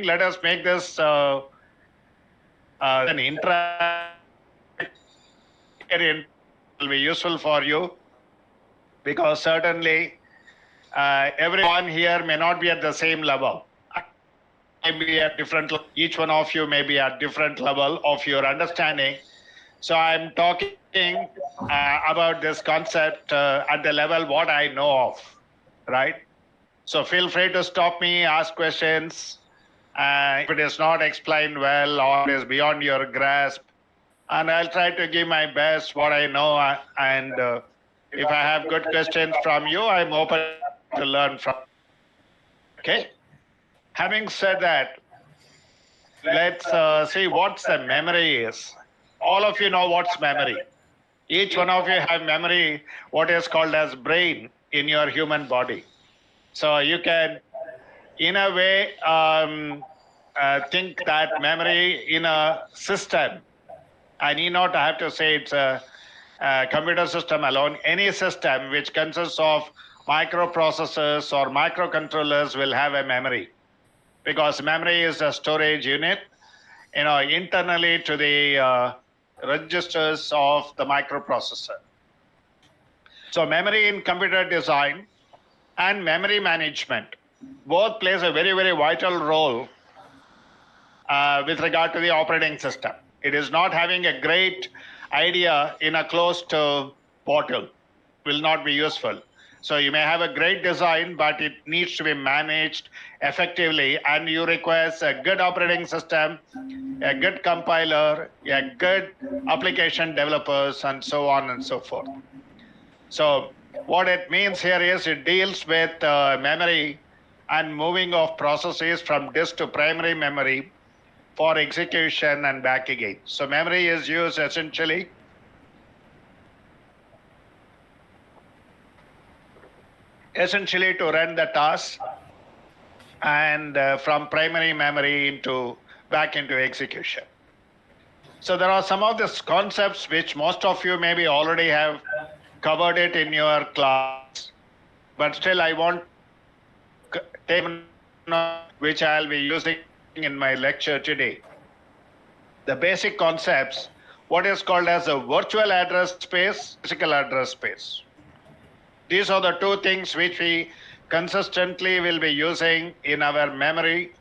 Let us make this an will be useful for you, because certainly everyone here may not be at the same level. Maybe at different, each one of you may be at different level of your understanding. So I'm talking about this concept at the level what I know of, right? So feel free to stop me, ask questions. If it is not explained well or is beyond your grasp, and I'll try to give my best what I know. And if I have good questions from you, I'm open to learn from. Okay. Having said that, let's see what the memory is. All of you know what's memory. Each one of you have memory, what is called as brain in your human body. So you can, in a way, think that memory in a system. I need not have to say it's a computer system alone. Any system which consists of microprocessors or microcontrollers will have a memory, because memory is a storage unit, internally to the registers of the microprocessor. So memory in computer design and memory management both plays a very, very vital role with regard to the operating system. It is not having a great idea in a closed portal will not be useful. So you may have a great design, but it needs to be managed effectively, and you require a good operating system, a good compiler, a good application developers, and so on and so forth. So what it means here is it deals with memory and moving of processes from disk to primary memory for execution and back again. So memory is used essentially to run the task, and from primary memory back into execution. So there are some of the concepts which most of you maybe already have covered it in your class, but still I want which I'll be using in my lecture today. The basic concepts, what is called as a virtual address space, physical address space. These are the two things which we consistently will be using in our memory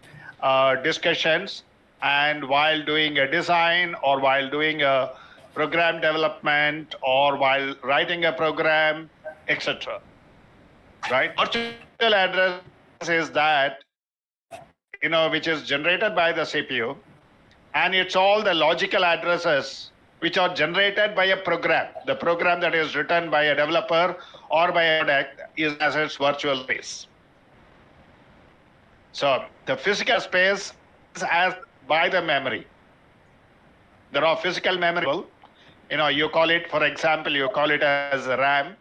discussions, and while doing a design or while doing a program development or while writing a program, etc. Right? Virtual address is that, which is generated by the CPU, and it's all the logical addresses which are generated by a program. The program that is written by a developer or by a product is as its virtual space. So the physical space is as by the memory. There are physical memory. You call it, for example, you call it as RAM.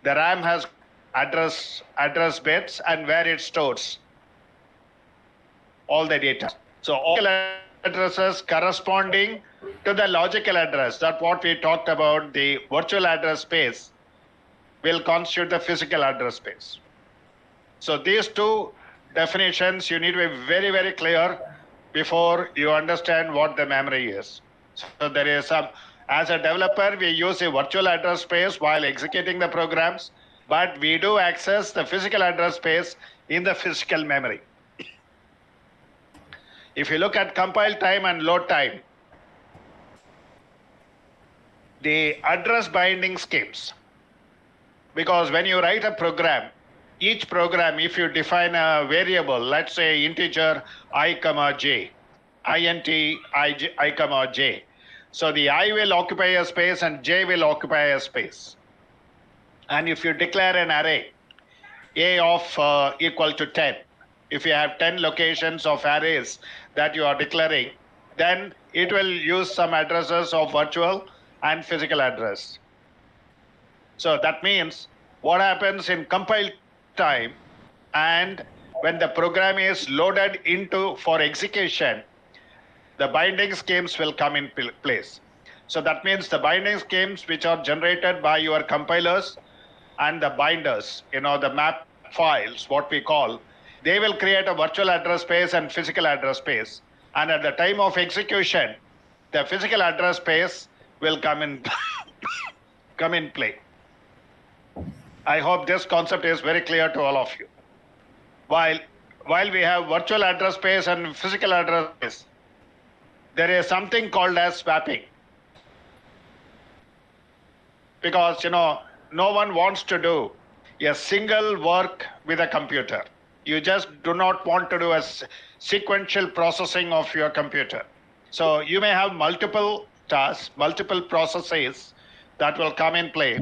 The RAM has address bits and where it stores all the data. So all addresses corresponding to the logical address, that what we talked about, the virtual address space, will constitute the physical address space. So these two definitions you need to be very, very clear before you understand what the memory is. So there is as a developer, we use a virtual address space while executing the programs, but we do access the physical address space in the physical memory. If you look at compile time and load time, the address binding schemes, because when you write a program, each program, if you define a variable, let's say integer I comma j, int I comma j, so the I will occupy a space and j will occupy a space. And if you declare an array a of equal to 10, if you have 10 locations of arrays that you are declaring, then it will use some addresses of virtual and physical address. So that means what happens in compile time, and when the program is loaded into for execution, the binding schemes will come in place. So that means the binding schemes which are generated by your compilers and the binders, the map files, what we call, they will create a virtual address space and physical address space. And at the time of execution, the physical address space will come in play. I hope this concept is very clear to all of you. While we have virtual address space and physical address space, there is something called as swapping. Because, no one wants to do a single work with a computer. You just do not want to do a sequential processing of your computer. So you may have multiple tasks, multiple processes that will come in play.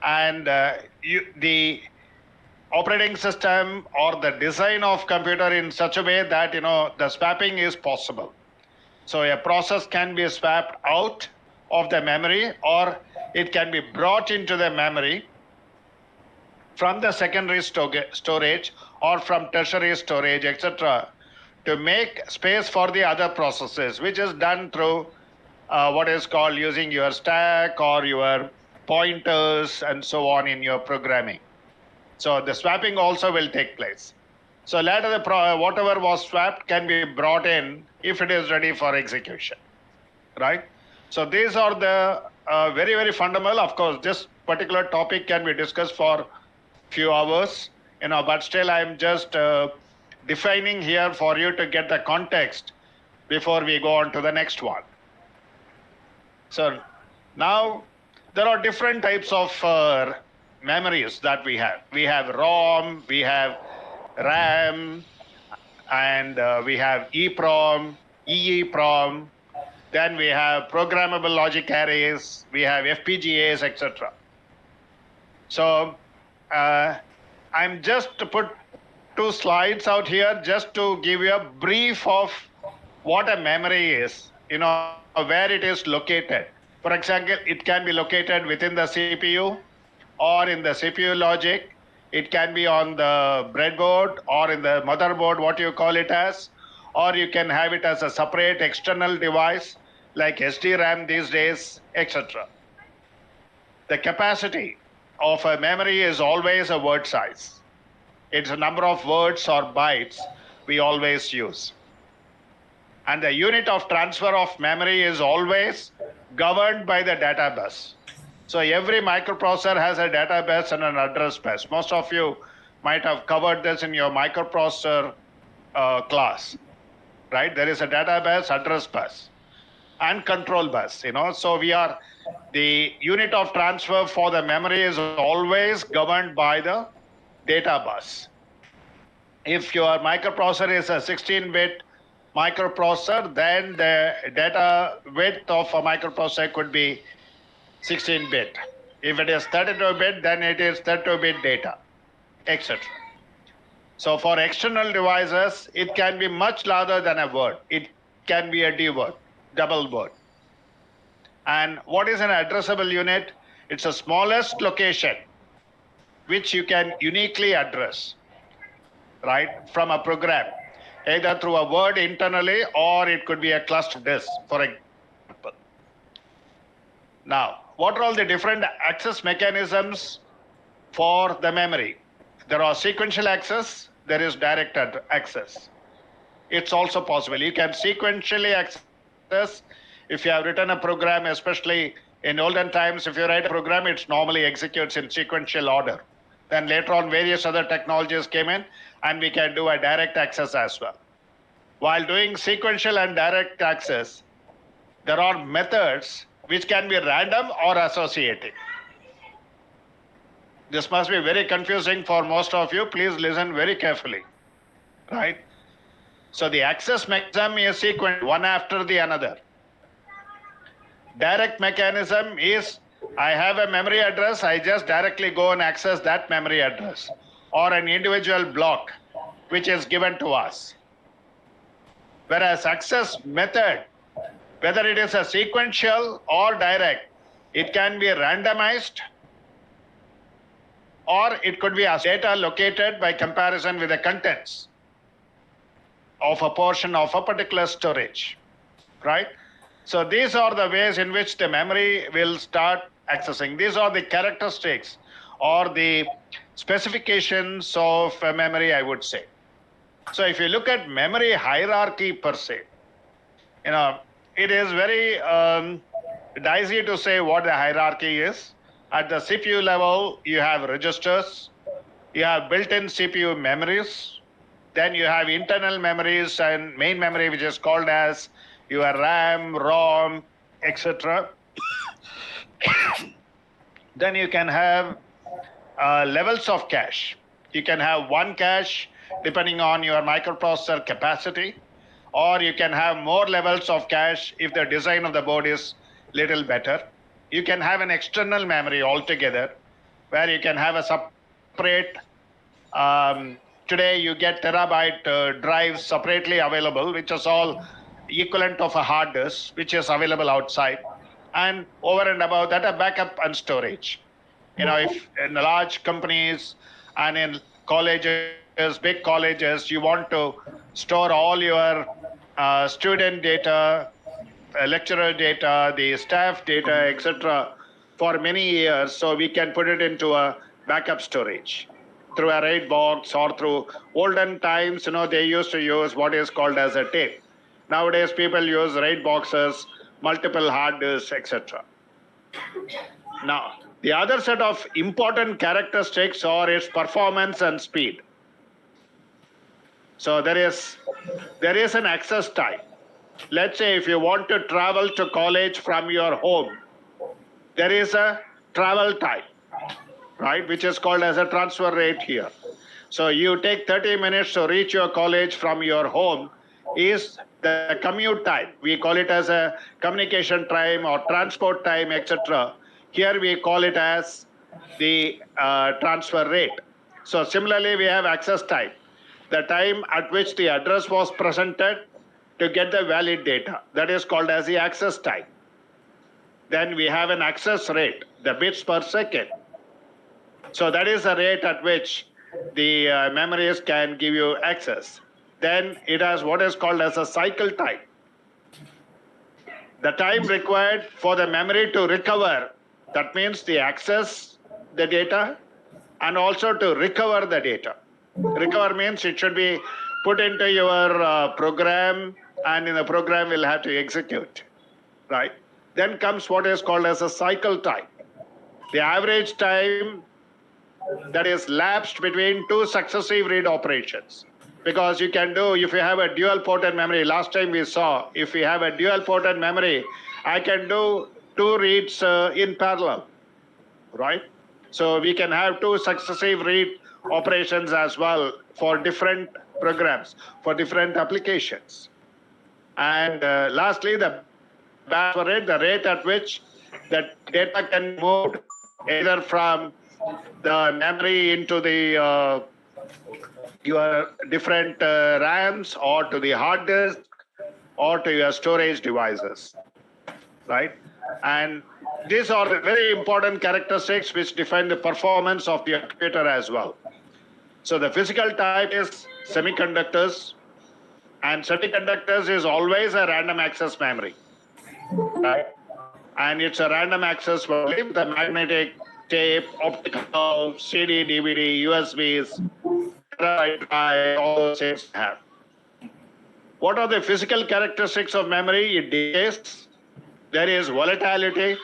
And the operating system or the design of computer in such a way that, the swapping is possible. So a process can be swapped out of the memory, or it can be brought into the memory from the secondary storage or from tertiary storage, etc., to make space for the other processes, which is done through what is called using your stack or your pointers and so on in your programming. So the swapping also will take place. So later, whatever was swapped can be brought in if it is ready for execution, right? So these are the very, very fundamental. Of course, this particular topic can be discussed for few hours, but still I'm just defining here for you to get the context before we go on to the next one. So now there are different types of memories that we have. We have ROM, we have RAM, and we have EEPROM, EEPROM. Then we have programmable logic arrays, we have FPGAs, etc. So I'm just to put 2 slides out here just to give you a brief of what a memory is, where it is located. For example, it can be located within the CPU or in the CPU logic. It can be on the breadboard or in the motherboard, what you call it as, or you can have it as a separate external device like SDRAM these days, etc. The capacity of a memory is always a word size. It's a number of words or bytes we always use. And the unit of transfer of memory is always governed by the data bus. So every microprocessor has a data bus and an address bus. Most of you might have covered this in your microprocessor class, right? There is a data bus, address bus, and control bus, So the unit of transfer for the memory is always governed by the data bus. If your microprocessor is a 16-bit microprocessor, then the data width of a microprocessor could be 16-bit. If it is 32-bit, then it is 32-bit data, etc. So for external devices, it can be much larger than a word. It can be a D word, double word. And what is an addressable unit? It's the smallest location which you can uniquely address, right, from a program, either through a word internally or it could be a cluster disk, for example. Now, what are all the different access mechanisms for the memory? There are sequential access, there is direct access. It's also possible. You can sequentially access if you have written a program, especially in olden times, if you write a program, it normally executes in sequential order. Then later on, various other technologies came in, and we can do a direct access as well. While doing sequential and direct access, there are methods which can be random or associative. This must be very confusing for most of you. Please listen very carefully, right? So the access mechanism is sequential, one after the another. Direct mechanism is, I have a memory address, I just directly go and access that memory address, or an individual block which is given to us. Whereas access method, whether it is a sequential or direct, it can be randomized, or it could be as data located by comparison with the contents of a portion of a particular storage, right? So these are the ways in which the memory will start accessing. These are the characteristics or the specifications of a memory, I would say. So if you look at memory hierarchy per se, it is very dicey to say what the hierarchy is. At the CPU level, you have registers, you have built-in CPU memories, then you have internal memories and main memory, which is called as your RAM, ROM, etc. Then you can have levels of cache. You can have one cache depending on your microprocessor capacity, or you can have more levels of cache if the design of the board is little better. You can have an external memory altogether, where you can have a separate, today you get terabyte drives separately available, which is all equivalent of a hard disk, which is available outside. And over and above that, a backup and storage. If in large companies and in colleges, big colleges, you want to store all your student data, lecturer data, the staff data, etc., for many years, so we can put it into a backup storage through a RAID box or through olden times, they used to use what is called as a tape. Nowadays, people use RAID boxes, multiple hard disks, etc. Now, the other set of important characteristics are its performance and speed. So there is an access time. Let's say if you want to travel to college from your home, there is a travel time, right, which is called as a transfer rate here. So you take 30 minutes to reach your college from your home is the commute time. We call it as a communication time or transport time, etc. Here we call it as the transfer rate. So similarly, we have access time, the time at which the address was presented to get the valid data. That is called as the access time. Then we have an access rate, the bits per second. So that is the rate at which the memories can give you access. Then it has what is called as a cycle time. The time required for the memory to recover, that means the access the data and also to recover the data. Recover means it should be put into your program, and in the program we'll have to execute, right? Then comes what is called as a cycle time. The average time that is lapsed between two successive read operations. Because you can do, if you have a dual ported memory, last time we saw, if we have a dual ported memory, I can do two reads in parallel, right? So we can have two successive read operations as well for different programs, for different applications. And lastly, the transfer rate, the rate at which the data can move either from the memory into the your different RAMs or to the hard disk or to your storage devices, right? And these are the very important characteristics which define the performance of your computer as well. So the physical type is semiconductors, and semiconductors is always a random access memory, right? And it's a random access memory with a magnetic tape, optical, CD, DVD, USBs, all those things have. What are the physical characteristics of memory? It decays, there is volatility,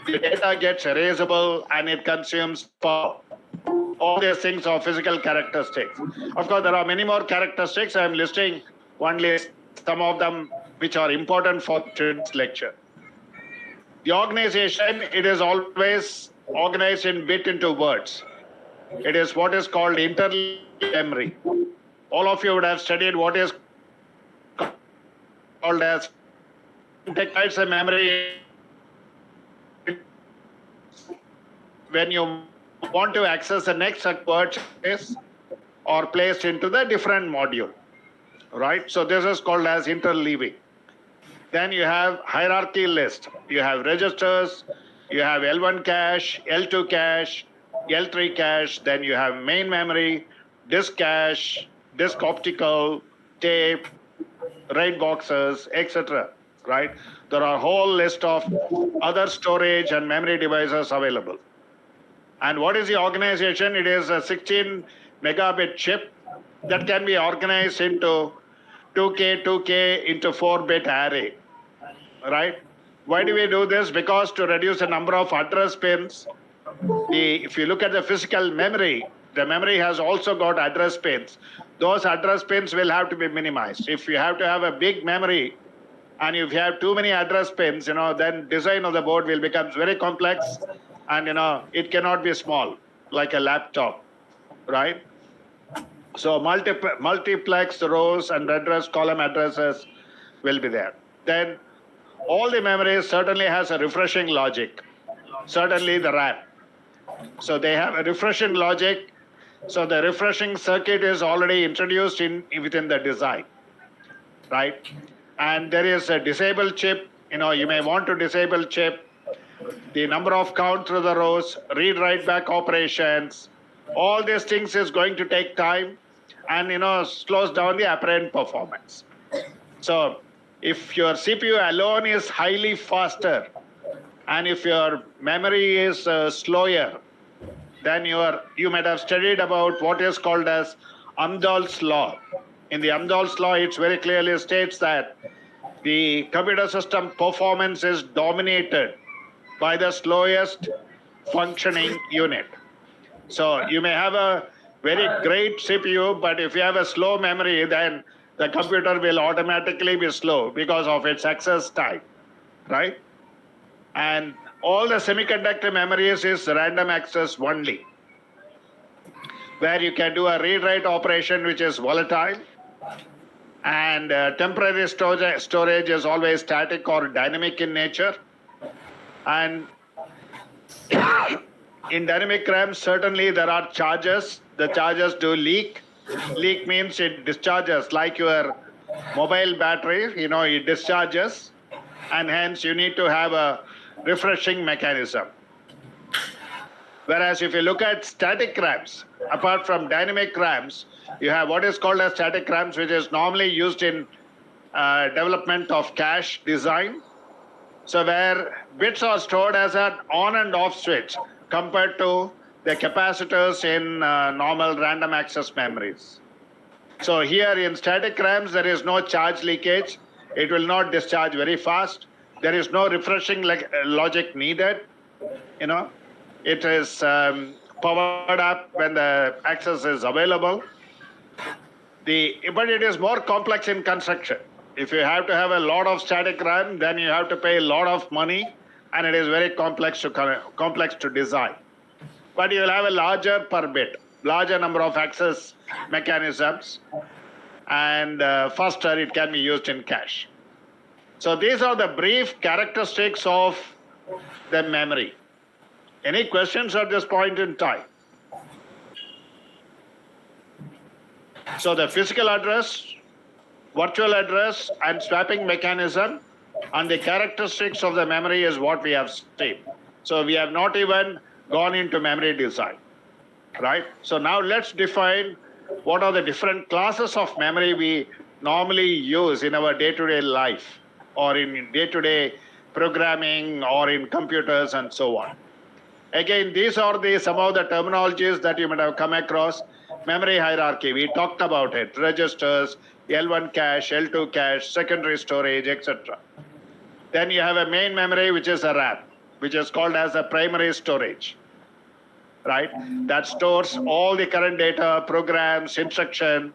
the data gets erasable, and it consumes power. All these things are physical characteristics. Of course, there are many more characteristics. I'm listing only some of them which are important for today's lecture. The organization, it is always organized in bit into words. It is what is called internal memory. All of you would have studied what is called as integrates a memory. When you want to access the next word is or placed into the different module, right? So this is called as interleaving. Then you have hierarchy list. You have registers, you have L1 cache, L2 cache, L3 cache, then you have main memory, disk cache, disk optical, tape, RAID boxes, etc. Right? There are a whole list of other storage and memory devices available. And what is the organization? It is a 16 megabit chip that can be organized into 2K into 4-bit array, right? Why do we do this? Because to reduce the number of address pins, if you look at the physical memory, the memory has also got address pins. Those address pins will have to be minimized. If you have to have a big memory, and if you have too many address pins, then design of the board will become very complex, and it cannot be small like a laptop, right? So multiplex rows and address column addresses will be there. Then all the memories certainly has a refreshing logic. Certainly the RAM. So they have a refreshing logic. So the refreshing circuit is already introduced within the design, right? And there is a disable chip. You may want to disable chip. The number of count through the rows, read write back operations, all these things is going to take time, and slows down the apparent performance. So if your CPU alone is highly faster, and if your memory is slower, then you might have studied about what is called as Amdahl's law. In the Amdahl's law, it very clearly states that the computer system performance is dominated by the slowest functioning unit. So you may have a very great CPU, but if you have a slow memory, then the computer will automatically be slow because of its access time, right? And all the semiconductor memories is random access only, where you can do a read-write operation which is volatile, and temporary storage is always static or dynamic in nature. And in dynamic RAM, certainly there are charges. The charges do leak. Leak means it discharges like your mobile battery, it discharges, and hence you need to have a refreshing mechanism. Whereas if you look at static RAMs, apart from dynamic RAMs, you have what is called as static RAMs, which is normally used in development of cache design. So where bits are stored as an on and off switch compared to the capacitors in normal random access memories. So here in static RAMs, there is no charge leakage. It will not discharge very fast. There is no refreshing logic needed. It is powered up when the access is available. But it is more complex in construction. If you have to have a lot of static RAM, then you have to pay a lot of money, and it is very complex to design. But you will have a larger per bit, larger number of access mechanisms, and faster it can be used in cache. So these are the brief characteristics of the memory. Any questions at this point in time? So the physical address, virtual address, and swapping mechanism, and the characteristics of the memory is what we have seen. So we have not even gone into memory design, right? So now let's define what are the different classes of memory we normally use in our day-to-day life, or in day-to-day programming, or in computers and so on. Again, these are some of the terminologies that you might have come across. Memory hierarchy, we talked about it. Registers, L1 cache, L2 cache, secondary storage, etc. Then you have a main memory, which is a RAM, which is called as a primary storage, right? That stores all the current data, programs, instruction.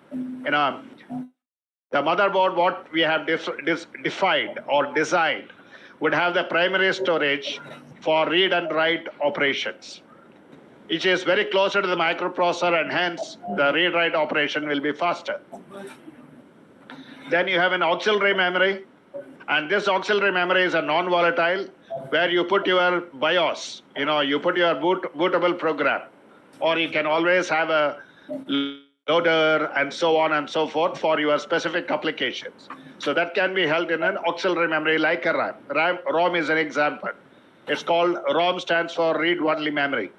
The motherboard, what we have defined or designed, would have the primary storage for read and write operations. It is very closer to the microprocessor, and hence the read-write operation will be faster. Then you have an auxiliary memory, and this auxiliary memory is a non-volatile, where you put your BIOS, you put your bootable program, or you can always have a loader and so on and so forth for your specific applications. So that can be held in an auxiliary memory like a RAM. ROM is an example. It's called, ROM stands for read-only memory,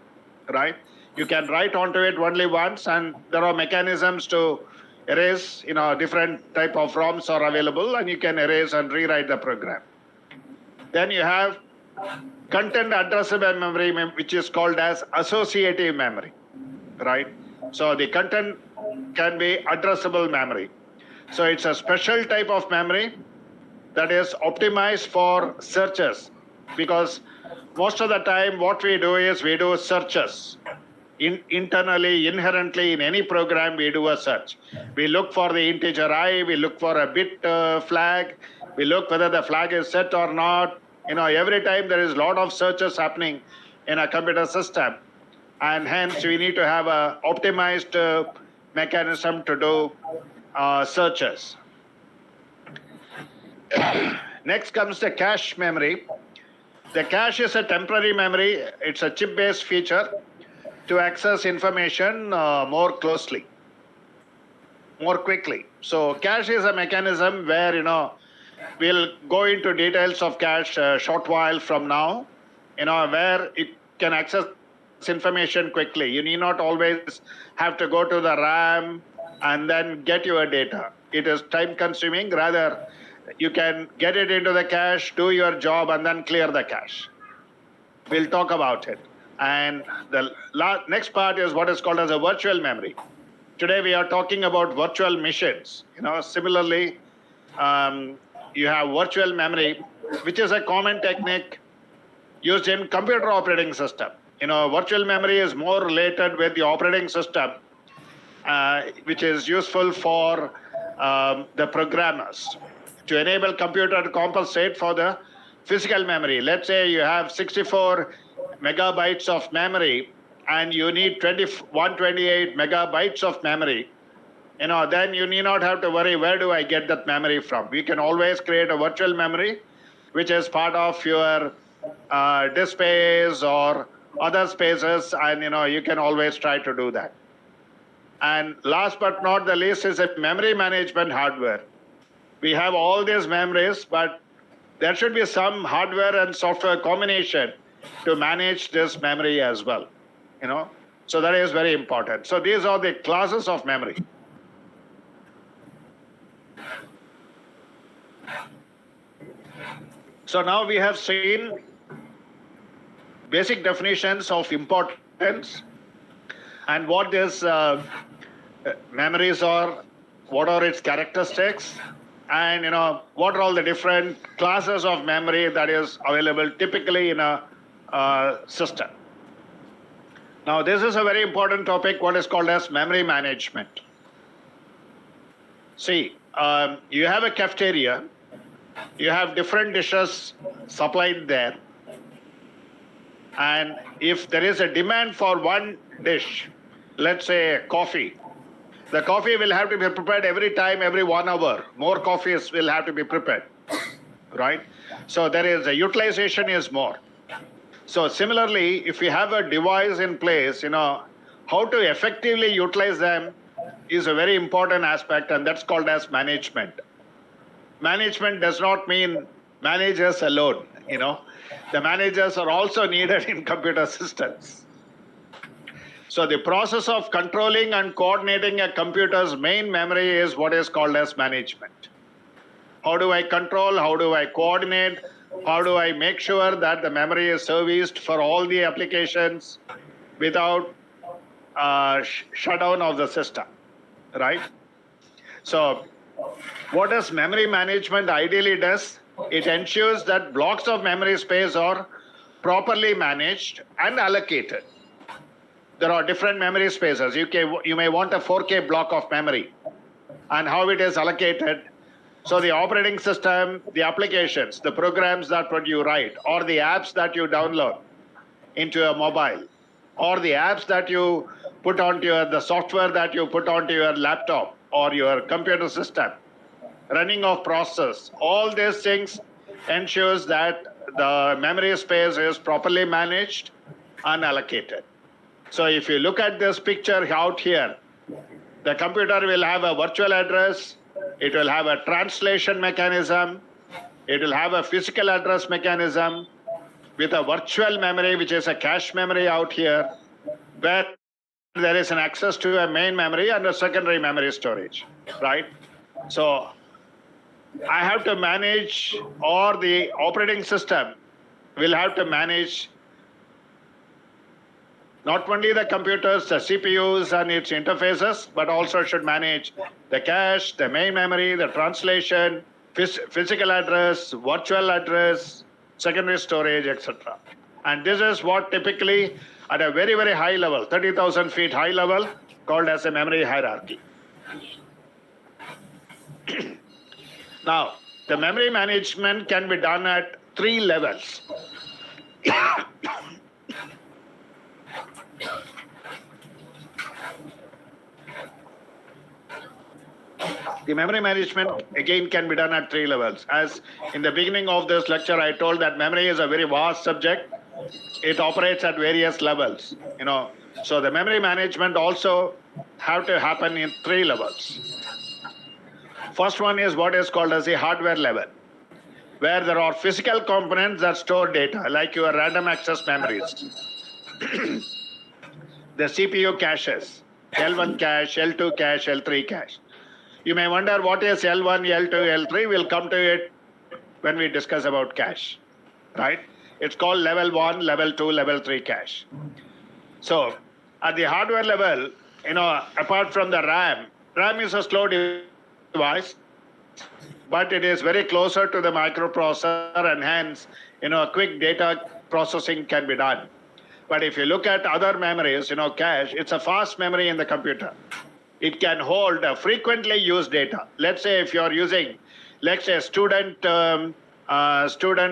right? You can write onto it only once, and there are mechanisms to erase, different type of ROMs are available, and you can erase and rewrite the program. Then you have content addressable memory, which is called as associative memory, right? So the content can be addressable memory. So it's a special type of memory that is optimized for searches, because most of the time what we do is we do searches. Internally, inherently, in any program, we do a search. We look for the integer I, we look for a bit flag, we look whether the flag is set or not. Every time there is a lot of searches happening in a computer system, and hence we need to have a optimized mechanism to do searches. Next comes the cache memory. The cache is a temporary memory. It's a chip-based feature to access information more closely, more quickly. So cache is a mechanism where, we'll go into details of cache a short while from now, where it can access information quickly. You need not always have to go to the RAM and then get your data. It is time consuming. Rather, you can get it into the cache, do your job, and then clear the cache. We'll talk about it. And the next part is what is called as a virtual memory. Today we are talking about virtual machines. Similarly, you have virtual memory, which is a common technique used in computer operating system. Virtual memory is more related with the operating system, which is useful for the programmers to enable computer to compensate for the physical memory. Let's say you have 64 megabytes of memory and you need 128 megabytes of memory. Then you need not have to worry, where do I get that memory from? We can always create a virtual memory, which is part of your disk space or other spaces, and you can always try to do that. And last but not the least is a memory management hardware. We have all these memories, but there should be some hardware and software combination to manage this memory as well. So that is very important. So these are the classes of memory. So now we have seen basic definitions of importance and what these memories are, what are its characteristics, and what are all the different classes of memory that is available typically in a system. Now this is a very important topic, what is called as memory management. See, you have a cafeteria, you have different dishes supplied there, and if there is a demand for one dish, let's say coffee, the coffee will have to be prepared every time, every 1 hour. More coffees will have to be prepared, right? So there is a utilization is more. So similarly, if you have a device in place, how to effectively utilize them is a very important aspect, and that's called as management. Management does not mean managers alone, The managers are also needed in computer systems. So the process of controlling and coordinating a computer's main memory is what is called as management. How do I control? How do I coordinate? How do I make sure that the memory is serviced for all the applications without shutdown of the system, right? So what does memory management ideally does? It ensures that blocks of memory space are properly managed and allocated. There are different memory spaces. You may want a 4K block of memory, and how it is allocated. So the operating system, the applications, the programs that you write, or the apps that you download into a mobile, or the apps that you put onto the software that you put onto your laptop or your computer system, running of process, all these things ensures that the memory space is properly managed and allocated. So if you look at this picture out here, the computer will have a virtual address, it will have a translation mechanism, it will have a physical address mechanism with a virtual memory, which is a cache memory out here, where there is an access to a main memory and a secondary memory storage, right? So I have to manage, or the operating system will have to manage not only the computers, the CPUs and its interfaces, but also should manage the cache, the main memory, the translation, physical address, virtual address, secondary storage, etc. And this is what typically at a very, very high level, 30,000 feet high level, called as a memory hierarchy. Now, the memory management can be done at 3 levels. The memory management again can be done at 3 levels. As in the beginning of this lecture, I told that memory is a very vast subject. It operates at various levels, So the memory management also have to happen in 3 levels. First one is what is called as the hardware level, where there are physical components that store data, like your random access memories. The CPU caches, L1 cache, L2 cache, L3 cache. You may wonder what is L1, L2, L3. We'll come to it when we discuss about cache, right? It's called level 1, level 2, level 3 cache. So at the hardware level, apart from the RAM is a slow device, but it is very closer to the microprocessor, and hence, quick data processing can be done. But if you look at other memories, cache, it's a fast memory in the computer. It can hold frequently used data. Let's say if you're using, student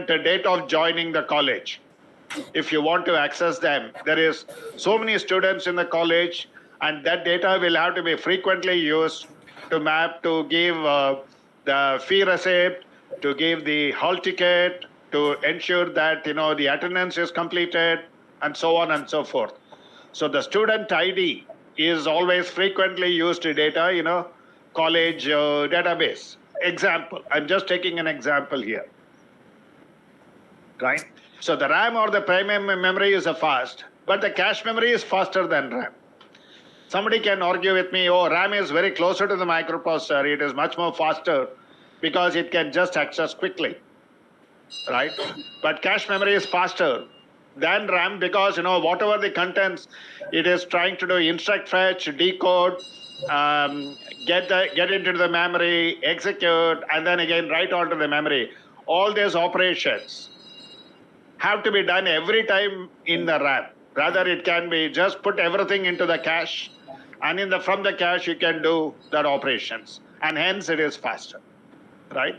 date of joining the college. If you want to access them, there is so many students in the college, and that data will have to be frequently used to map, to give the fee receipt, to give the hall ticket, to ensure that the attendance is completed, and so on and so forth. So the student ID is always frequently used data, college database. Example, I'm just taking an example here, right? So the RAM or the primary memory is a fast, but the cache memory is faster than RAM. Somebody can argue with me, RAM is very closer to the microprocessor, it is much more faster because it can just access quickly, right? But cache memory is faster than RAM because, whatever the contents, it is trying to do instruct, fetch, decode, get into the memory, execute, and then again write onto the memory. All these operations have to be done every time in the RAM. Rather, it can be just put everything into the cache, and from the cache you can do that operations, and hence it is faster, right?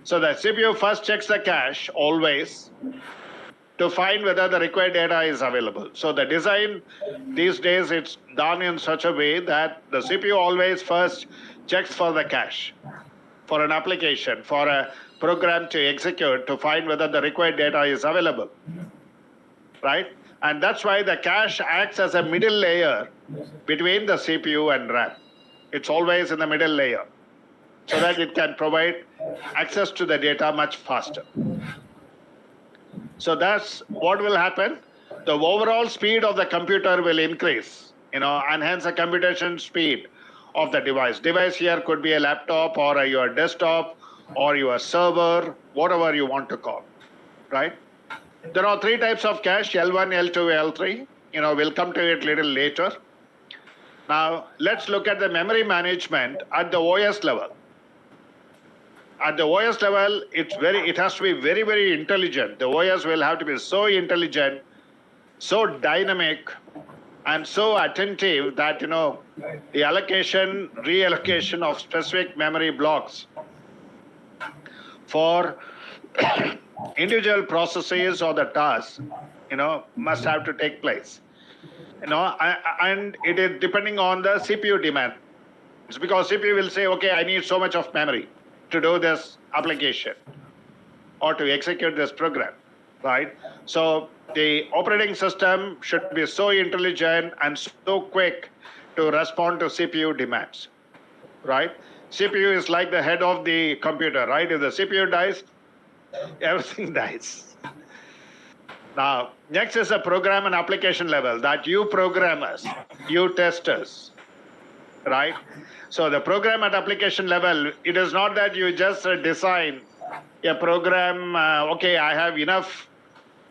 So the CPU first checks the cache always to find whether the required data is available. So the design these days, it's done in such a way that the CPU always first checks for the cache, for an application, for a program to execute, to find whether the required data is available, right? And that's why the cache acts as a middle layer between the CPU and RAM. It's always in the middle layer, so that it can provide access to the data much faster. So that's what will happen. The overall speed of the computer will increase, and hence the computation speed of the device. Device here could be a laptop or your desktop or your server, whatever you want to call, right? There are 3 types of cache, L1, L2, L3. We'll come to it a little later. Now, let's look at the memory management at the OS level. At the OS level, it has to be very, very intelligent. The OS will have to be so intelligent, so dynamic, and so attentive that, the allocation, reallocation of specific memory blocks for individual processes or the tasks, must have to take place. And it is depending on the CPU demand. It's because CPU will say, okay, I need so much of memory to do this application or to execute this program, right? So the operating system should be so intelligent and so quick to respond to CPU demands, right? CPU is like the head of the computer, right? If the CPU dies, everything dies. Now, next is the program and application level, that you programmers, you testers, right? So the program and application level, it is not that you just design a program, okay, I have enough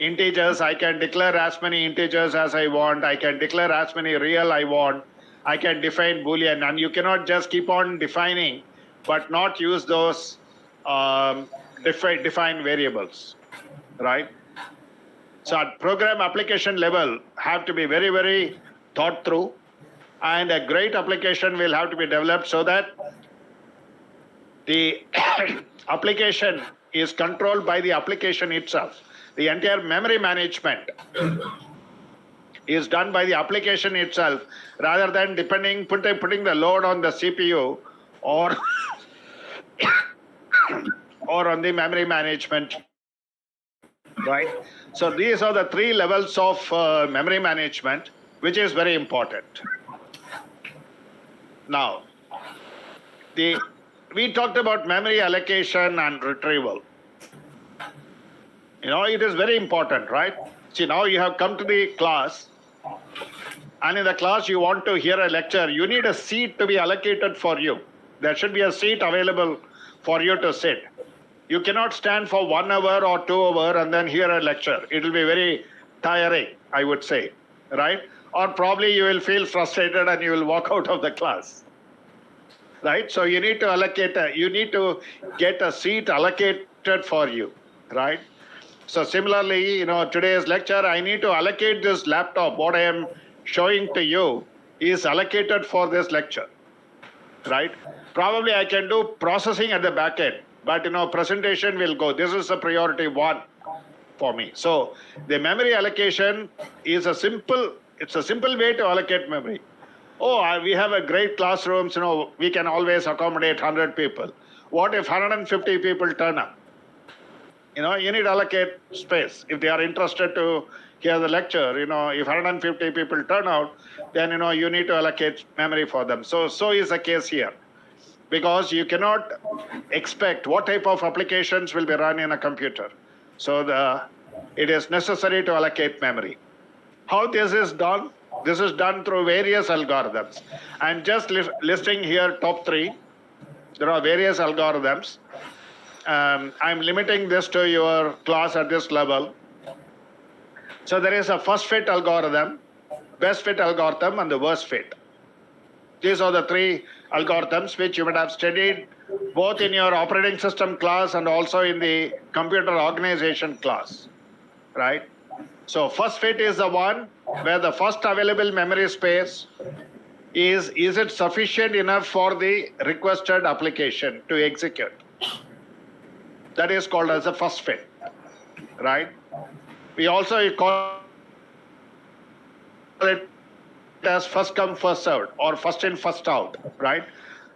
integers. I can declare as many integers as I want. I can declare as many real I want. I can define Boolean, and you cannot just keep on defining, but not use those defined variables, right? So at program application level have to be very, very thought through, and a great application will have to be developed so that the application is controlled by the application itself. The entire memory management is done by the application itself rather than putting the load on the CPU or or on the memory management, right? So these are the three levels of memory management, which is very important. Now, we talked about memory allocation and retrieval. It is very important, right? See, now you have come to the class, and in the class you want to hear a lecture. You need a seat to be allocated for you. There should be a seat available for you to sit. You cannot stand for 1 hour or 2 hours and then hear a lecture. It will be very tiring, I would say, right? Or probably you will feel frustrated and you will walk out of the class, right? So you need to get a seat allocated for you, right? So similarly, today's lecture, I need to allocate this laptop. What I am showing to you is allocated for this lecture, right? Probably I can do processing at the back end, but presentation will go. This is a priority 1 for me. So the memory allocation is a simple way to allocate memory. We have a great classrooms, we can always accommodate 100 people. What if 150 people turn up? You need to allocate space. If they are interested to hear the lecture, if 150 people turn out, then, you need to allocate memory for them. So is the case here. Because you cannot expect what type of applications will be run in a computer. So it is necessary to allocate memory. How this is done? This is done through various algorithms. I'm just listing here top 3. There are various algorithms. I'm limiting this to your class at this level. So there is a first fit algorithm, best fit algorithm, and the worst fit. These are the 3 algorithms which you would have studied both in your operating system class and also in the computer organization class, right? So first fit is the one where the first available memory space is it sufficient enough for the requested application to execute? That is called as a first fit, right? We also call it as first come, first served, or first in, first out, right?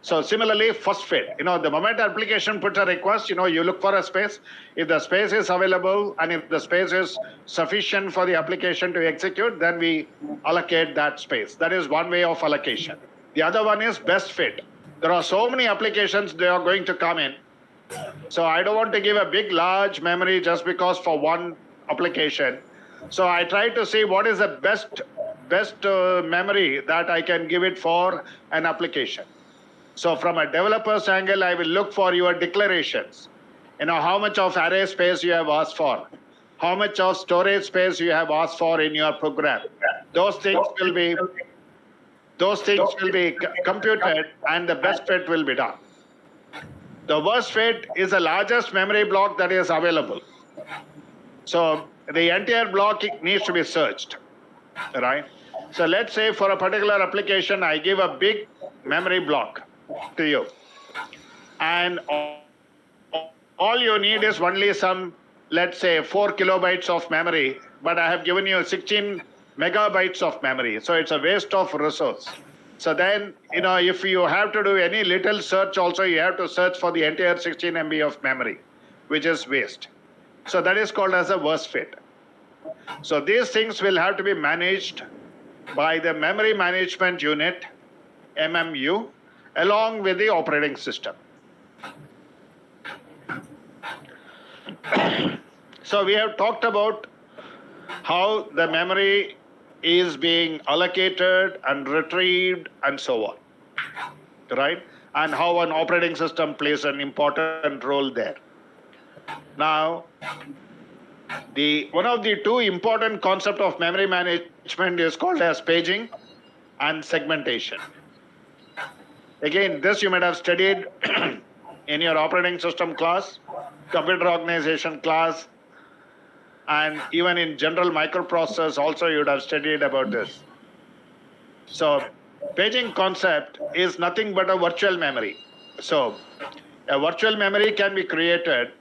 So similarly, first fit. The moment application puts a request, you look for a space. If the space is available and if the space is sufficient for the application to execute, then we allocate that space. That is one way of allocation. The other one is best fit. There are so many applications they are going to come in. So I don't want to give a big, large memory just because for one application. So I try to see what is the best memory that I can give it for an application. So from a developer's angle, I will look for your declarations. How much of array space you have asked for, how much of storage space you have asked for in your program. Those things will be computed and the best fit will be done. The worst fit is the largest memory block that is available. So the entire block needs to be searched, right? So let's say for a particular application, I give a big memory block to you. And all you need is only some, let's say 4 kilobytes of memory, but I have given you 16 megabytes of memory. So it's a waste of resource. So then, if you have to do any little search also, you have to search for the entire 16 MB of memory, which is waste. So that is called as a worst fit. So these things will have to be managed by the memory management unit, MMU, along with the operating system. So we have talked about how the memory is being allocated and retrieved and so on, right? And how an operating system plays an important role there. Now, One of the two important concepts of memory management is called as paging and segmentation. Again, this you might have studied in your operating system class, computer organization class, and even in general microprocessors also you would have studied about this. So paging concept is nothing but a virtual memory. So a virtual memory can be created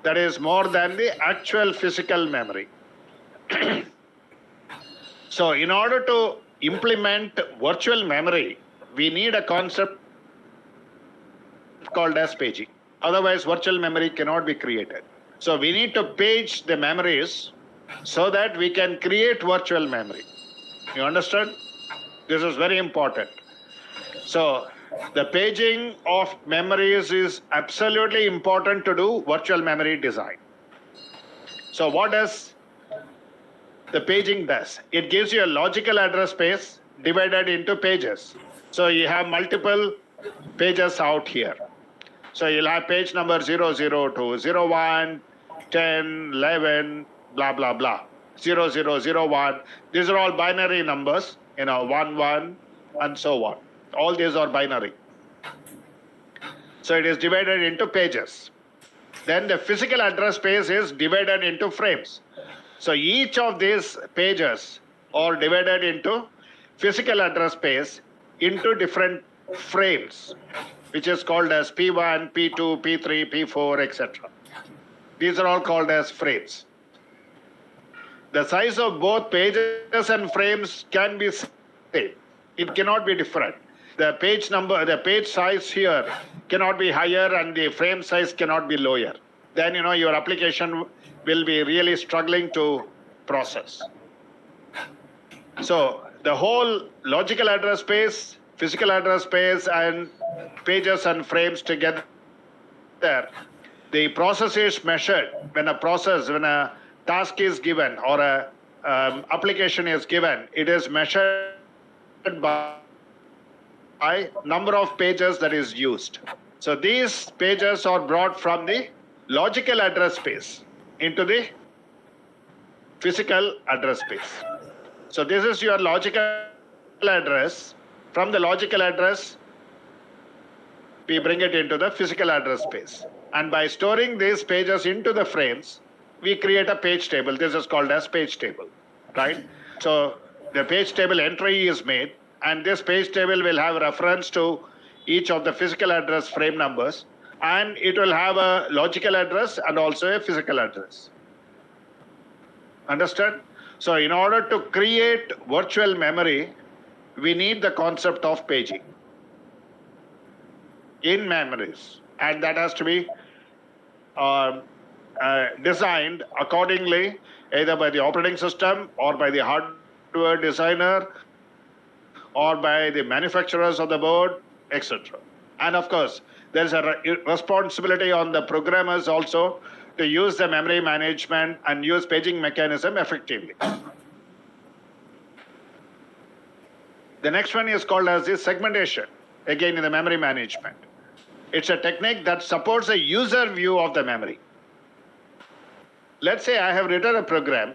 that is more than the actual physical memory. So in order to implement virtual memory, we need a concept called as paging. Otherwise, virtual memory cannot be created. So we need to page the memories so that we can create virtual memory. You understand? This is very important. So the paging of memories is absolutely important to do virtual memory design. So what does the paging does? It gives you a logical address space divided into pages. So you have multiple pages out here. So you'll have page number 002, 01, 10, 11, blah, blah, blah, 0001. These are all binary numbers, 1, 1, and so on. All these are binary. So it is divided into pages. Then the physical address space is divided into frames. So each of these pages are divided into physical address space into different frames, which is called as P1, P2, P3, P4, etc. These are all called as frames. The size of both pages and frames can be same. It cannot be different. The page number, the page size here cannot be higher and the frame size cannot be lower. Then your application will be really struggling to process. So the whole logical address space, physical address space, and pages and frames together, the process is measured when a task is given or a application is given. It is measured by number of pages that is used. So these pages are brought from the logical address space into the physical address space. So this is your logical address. From the logical address, we bring it into the physical address space. And by storing these pages into the frames, we create a page table. This is called as page table, right? So the page table entry is made, and this page table will have reference to each of the physical address frame numbers, and it will have a logical address and also a physical address. Understand? So in order to create virtual memory, we need the concept of paging in memories, and that has to be designed accordingly, either by the operating system or by the hardware designer or by the manufacturers of the board, etc. And of course, there's a responsibility on the programmers also to use the memory management and use paging mechanism effectively. The next one is called as the segmentation, again in the memory management. It's a technique that supports a user view of the memory. Let's say I have written a program.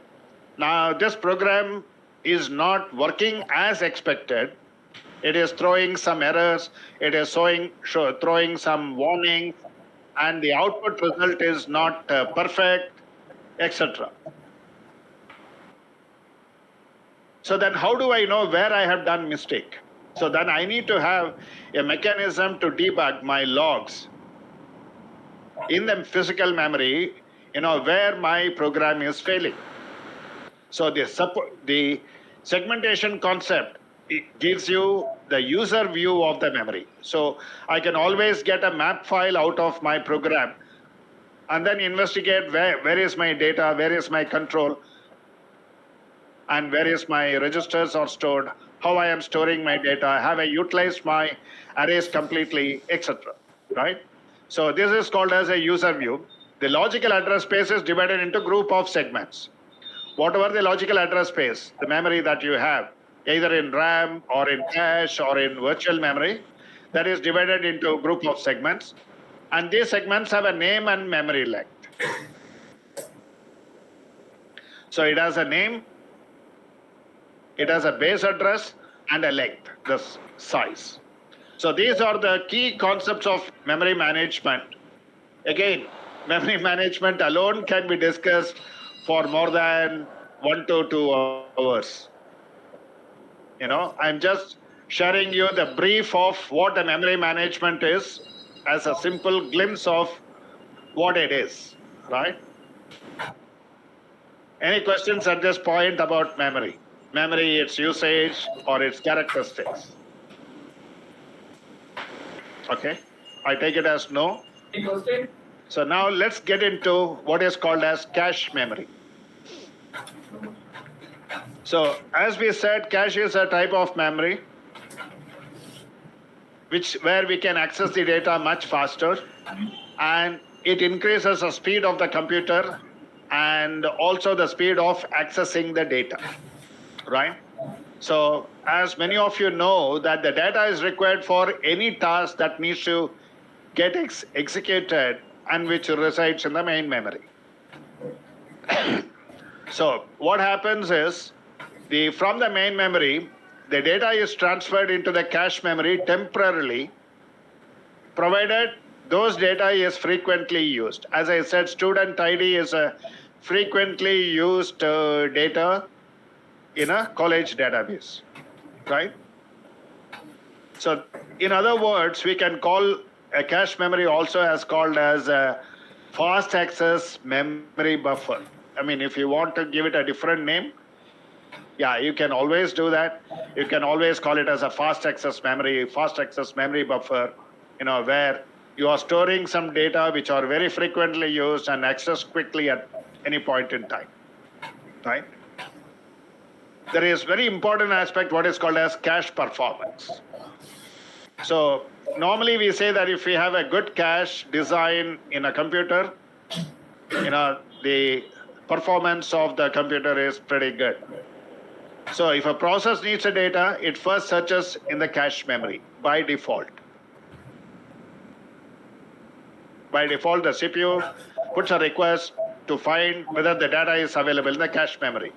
Now this program is not working as expected. It is throwing some errors, it is throwing some warnings, and the output result is not perfect, etc. So then how do I know where I have done mistake? So then I need to have a mechanism to debug my logs in the physical memory, where my program is failing. So the segmentation concept, it gives you the user view of the memory. So I can always get a map file out of my program and then investigate where is my data, where is my control, and where is my registers are stored, how I am storing my data, have I utilized my arrays completely, etc. Right? So this is called as a user view. The logical address space is divided into group of segments. Whatever the logical address space, the memory that you have, either in RAM or in cache or in virtual memory, that is divided into a group of segments. And these segments have a name and memory length. So it has a name, it has a base address and a length, the size. So these are the key concepts of memory management. Again, memory management alone can be discussed for more than 1 to 2 hours. I'm just sharing you the brief of what the memory management is as a simple glimpse of what it is, right? Any questions at this point about memory? Memory, its usage or its characteristics? Okay, I take it as no. So now let's get into what is called as cache memory. So as we said, cache is a type of memory where we can access the data much faster, and it increases the speed of the computer and also the speed of accessing the data, right? So as many of you know that the data is required for any task that needs to get executed and which resides in the main memory. So what happens is from the main memory, the data is transferred into the cache memory temporarily, provided those data is frequently used. As I said, student ID is a frequently used data in a college database, right? So in other words, we can call a cache memory also as called as a fast access memory buffer. I mean, if you want to give it a different name, yeah, you can always do that. You can always call it as a fast access memory buffer, where you are storing some data which are very frequently used and accessed quickly at any point in time, right? There is very important aspect, what is called as cache performance. So normally we say that if we have a good cache design in a computer, the performance of the computer is pretty good. So if a process needs the data, it first searches in the cache memory by default. By default, the CPU puts a request to find whether the data is available in the cache memory.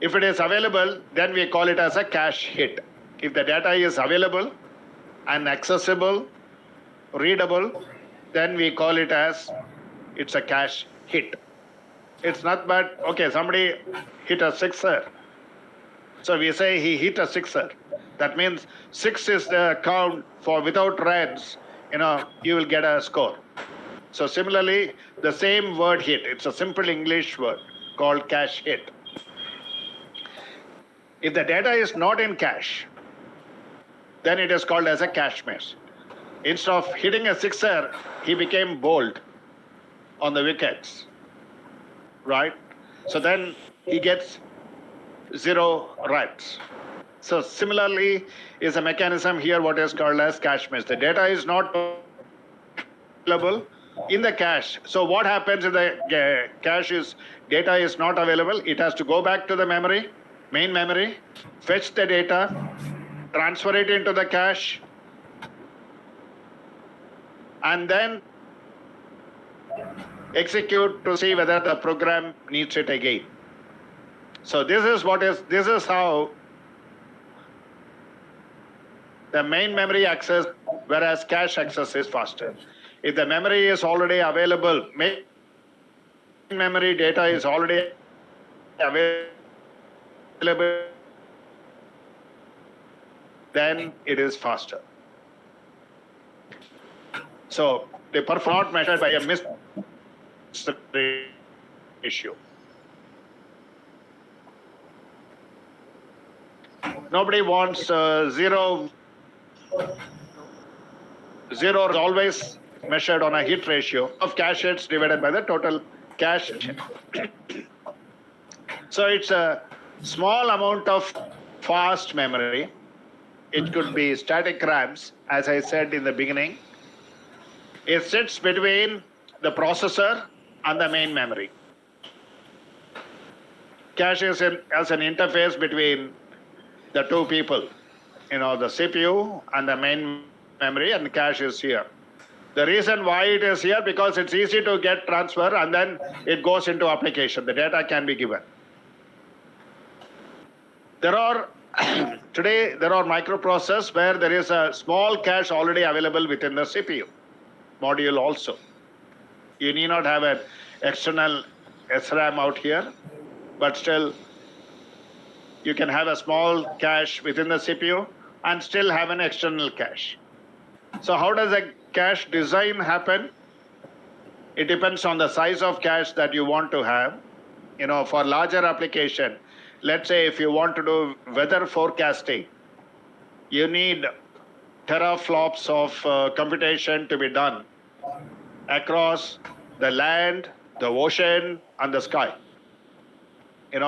If it is available, then we call it as a cache hit. If the data is available and accessible, readable, then we call it as it's a cache hit. It's not bad. Okay, somebody hit a sixer. So we say he hit a sixer. That means 6 is the count for without reds, you will get a score. So similarly, the same word hit, it's a simple English word called cache hit. If the data is not in cache, then it is called as a cache miss. Instead of hitting a sixer, he became bold on the wickets, right? So then he gets 0 runs. So similarly is a mechanism here what is called as cache miss. The data is not available in the cache. So what happens if the cache data is not available? It has to go back to the memory, main memory, fetch the data, transfer it into the cache, and then execute to see whether the program needs it again. So this is how the main memory access, whereas cache access is faster. If the memory is already available, main memory data is already available, then it is faster. So the performance measured by a miss ratio. Nobody wants 0. 0 is always measured on a hit ratio of cache hits divided by the total cache hit. So it's a small amount of fast memory. It could be static RAMs, as I said in the beginning. It sits between the processor and the main memory. Cache is as an interface between the two people, the CPU and the main memory, and the cache is here. The reason why it is here, because it's easy to get transfer and then it goes into application. The data can be given. There are today there are microprocessors where there is a small cache already available within the CPU module also. You need not have an external SRAM out here, but still you can have a small cache within the CPU and still have an external cache. So how does a cache design happen? It depends on the size of cache that you want to have. For larger application, let's say if you want to do weather forecasting, you need teraflops of computation to be done across the land, the ocean, and the sky.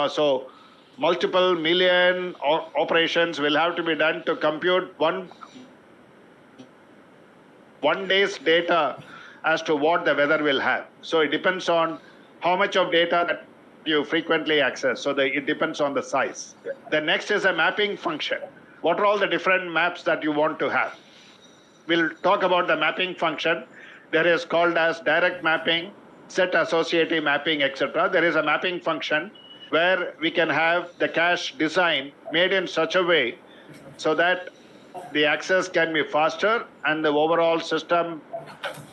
So multiple million operations will have to be done to compute one day's data as to what the weather will have. So it depends on how much of data that you frequently access. So it depends on the size. The next is a mapping function. What are all the different maps that you want to have? We'll talk about the mapping function. There is called as direct mapping, set associative mapping, etc. There is a mapping function where we can have the cache design made in such a way so that the access can be faster and the overall system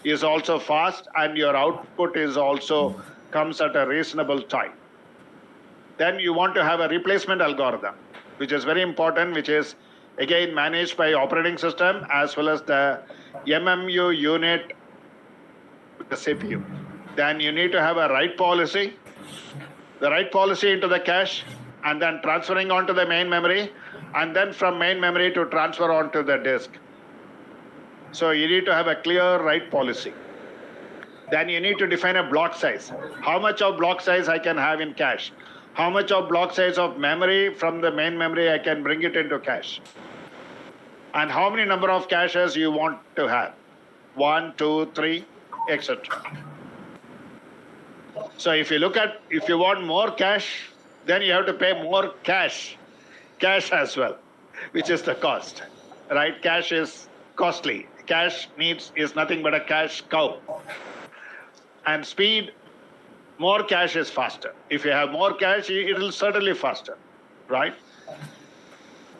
is also fast and your output is also comes at a reasonable time. Then you want to have a replacement algorithm, which is very important, which is again managed by operating system as well as the MMU unit, the CPU. Then you need to have a write policy, the write policy into the cache, and then transferring onto the main memory, and then from main memory to transfer onto the disk. So you need to have a clear write policy. Then you need to define a block size. How much of block size I can have in cache? How much of block size of memory from the main memory I can bring it into cache? And how many number of caches you want to have? 1, 2, 3, etc. So if you want more cache, then you have to pay more cache as well, which is the cost, right? Cache is costly. Cache is nothing but a cash cow. And speed, more cache is faster. If you have more cache, it will certainly faster, right?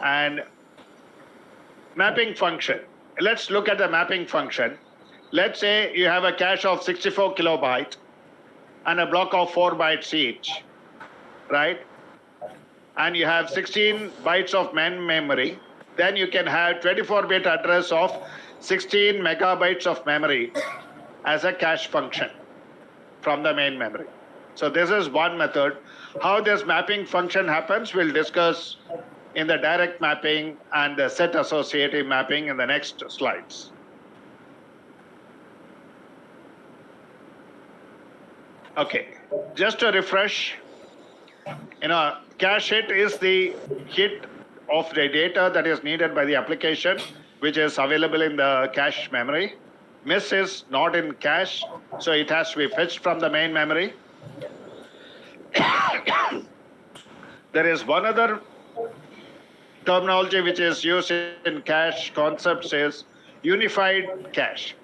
And mapping function. Let's look at the mapping function. Let's say you have a cache of 64 kilobytes and a block of 4 bytes each, right? And you have 16 bytes of main memory. Then you can have 24-bit address of 16 megabytes of memory as a cache function from the main memory. So this is one method. How this mapping function happens, we'll discuss in the direct mapping and the set associative mapping in the next slides. Okay, just to refresh, cache hit is the hit of the data that is needed by the application, which is available in the cache memory. Miss is not in cache, so it has to be fetched from the main memory. There is one other terminology which is used in cache concepts is unified cache.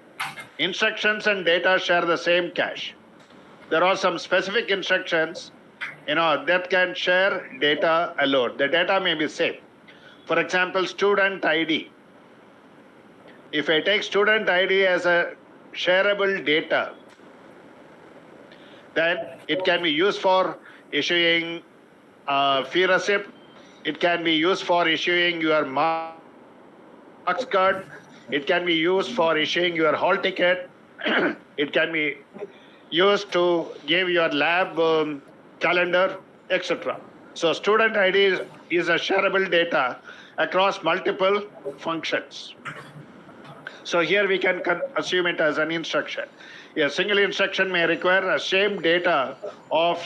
Instructions and data share the same cache. There are some specific instructions, that can share data alone. The data may be same. For example, student ID. If I take student ID as a shareable data, then it can be used for issuing fee receipt. It can be used for issuing your marks card. It can be used for issuing your hall ticket. It can be used to give your lab calendar, etc. So student ID is a shareable data across multiple functions. So here we can assume it as an instruction. A single instruction may require the same data of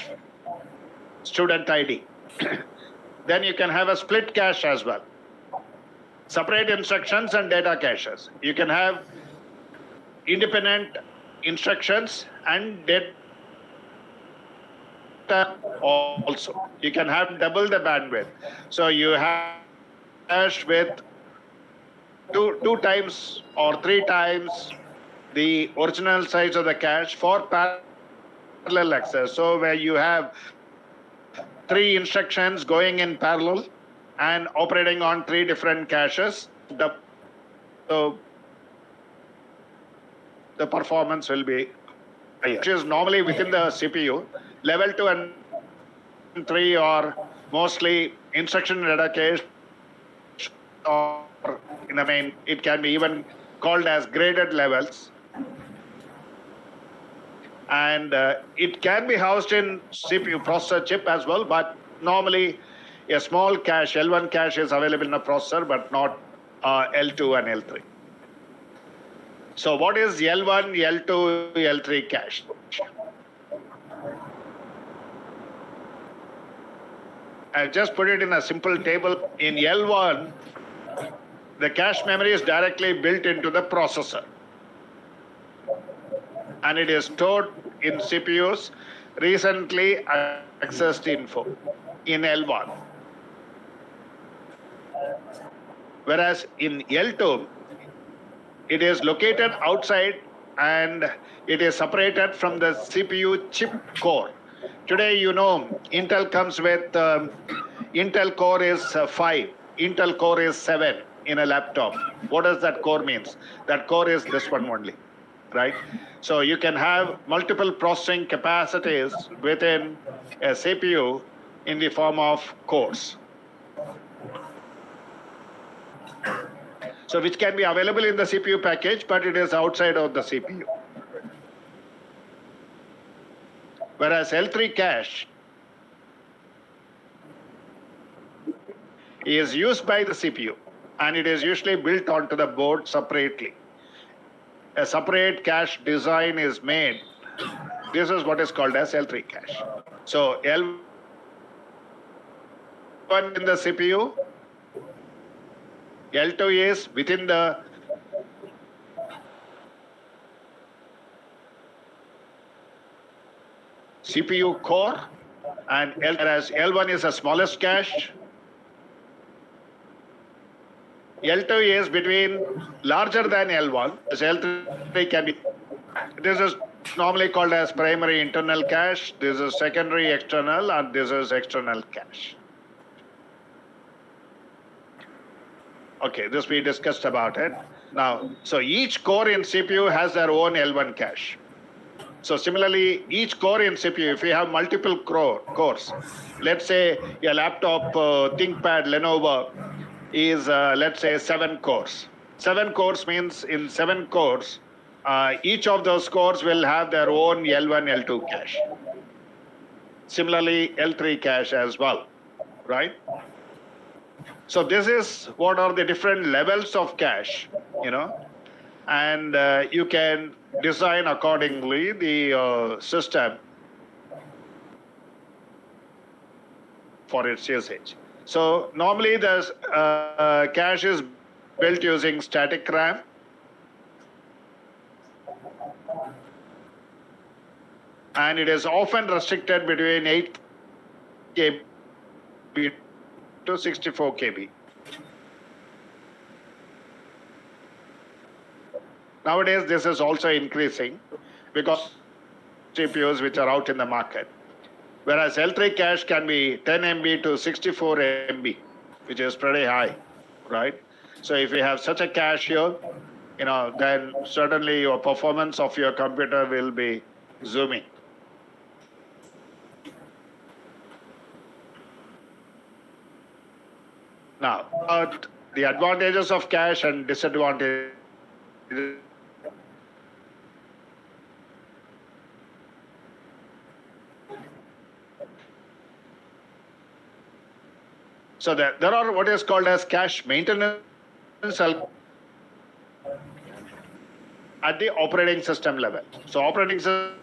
student ID. Then you can have a split cache as well. Separate instructions and data caches. You can have independent instructions and data also. You can have double the bandwidth. So you have cache with two times or 3 times the original size of the cache for parallel access. So where you have 3 instructions going in parallel, and operating on 3 different caches, the performance will be higher. Which is normally within the CPU. Level 2 and 3 are mostly instruction data cache, or in the main, it can be even called as graded levels. And it can be housed in CPU processor chip as well, but normally a small cache, L1 cache, is available in a processor, but not L2 and L3. So what is L1, L2, L3 cache? I've just put it in a simple table. In L1, the cache memory is directly built into the processor, and it is stored in CPU's recently accessed info in L1. Whereas in L2, it is located outside and it is separated from the CPU chip core. Today, you know, Intel comes with Intel Core is 5, Intel Core is 7 in a laptop. What does that core means? That core is this one only, right? So you can have multiple processing capacities within a CPU in the form of cores. So which can be available in the CPU package, but it is outside of the CPU. Whereas L3 cache is used by the CPU, and it is usually built onto the board separately. A separate cache design is made. This is what is called as L3 cache. So L1 in the CPU, L2 is within the CPU core, and whereas L1 is the smallest cache, L2 is between larger than L1. This L3 can be, this is normally called as primary internal cache, this is secondary external, and this is external cache. Okay, this we discussed about it. Now, so each core in CPU has their own L1 cache. So similarly, each core in CPU, if you have multiple cores, let's say your laptop ThinkPad Lenovo is, let's say, 7 cores. 7 cores means in 7 cores, each of those cores will have their own L1, L2 cache. Similarly, L3 cache as well, right? So this is what are the different levels of cache, you know, and you can design accordingly the system for its usage. So normally the cache is built using static RAM. And it is often restricted between 8 KB to 64 KB. Nowadays, this is also increasing because GPUs which are out in the market. Whereas L3 cache can be 10 MB to 64 MB, which is pretty high, right? So if you have such a cache here, you know, then certainly your performance of your computer will be zooming. Now, about the advantages of cache and disadvantages. So there are what is called as cache maintenance at the operating system level. So operating system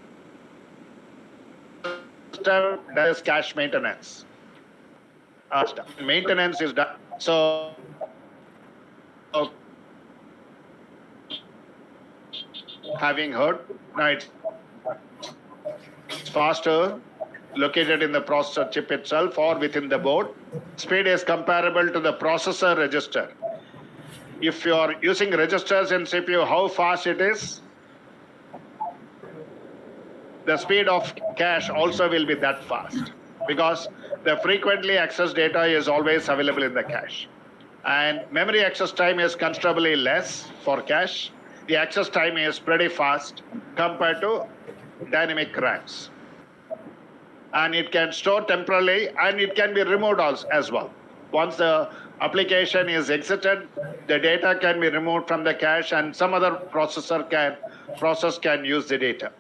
does cache maintenance. Maintenance is done. So having heard, now it's faster, located in the processor chip itself or within the board. Speed is comparable to the processor register. If you are using registers in CPU, how fast it is, the speed of cache also will be that fast. because the frequently accessed data is always available in the cache. And memory access time is considerably less for cache. The access time is pretty fast compared to dynamic RAMs. And it can store temporarily and it can be removed as well. Once the application is exited, the data can be removed from the cache and some other process can use the data.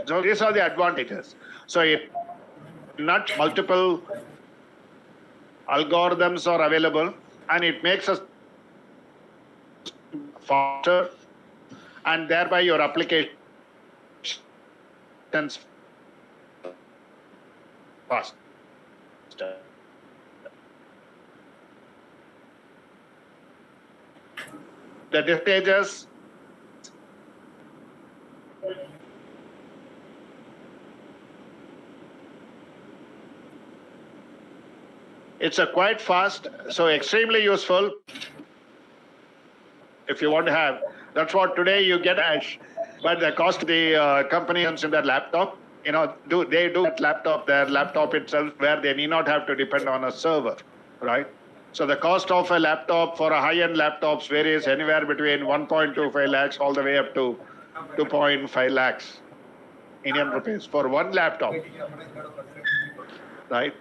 So these are the advantages. So it not multiple algorithms are available and it makes us faster and thereby your applications faster. The disadvantages it's a quite fast, so extremely useful if you want to have. That's what today you get Ash, but the cost of the company in their laptop, they do that laptop, their laptop itself, where they need not have to depend on a server, right? So the cost of a laptop for a high-end laptops varies anywhere between 1.25 lakhs all the way up to 2.5 lakhs Indian rupees for one laptop, right?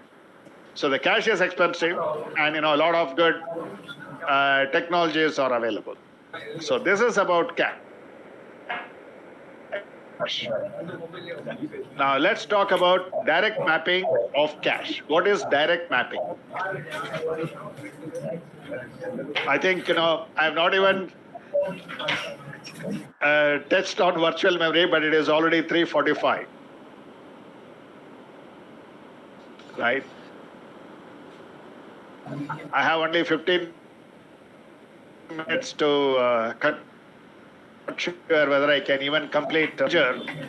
So the cache is expensive, and a lot of good technologies are available. So this is about cache. Now let's talk about direct mapping of cache. What is direct mapping? I think I've not even touched on virtual memory, but it is already 3:45, right? I have only 15 minutes to not sure whether I can even complete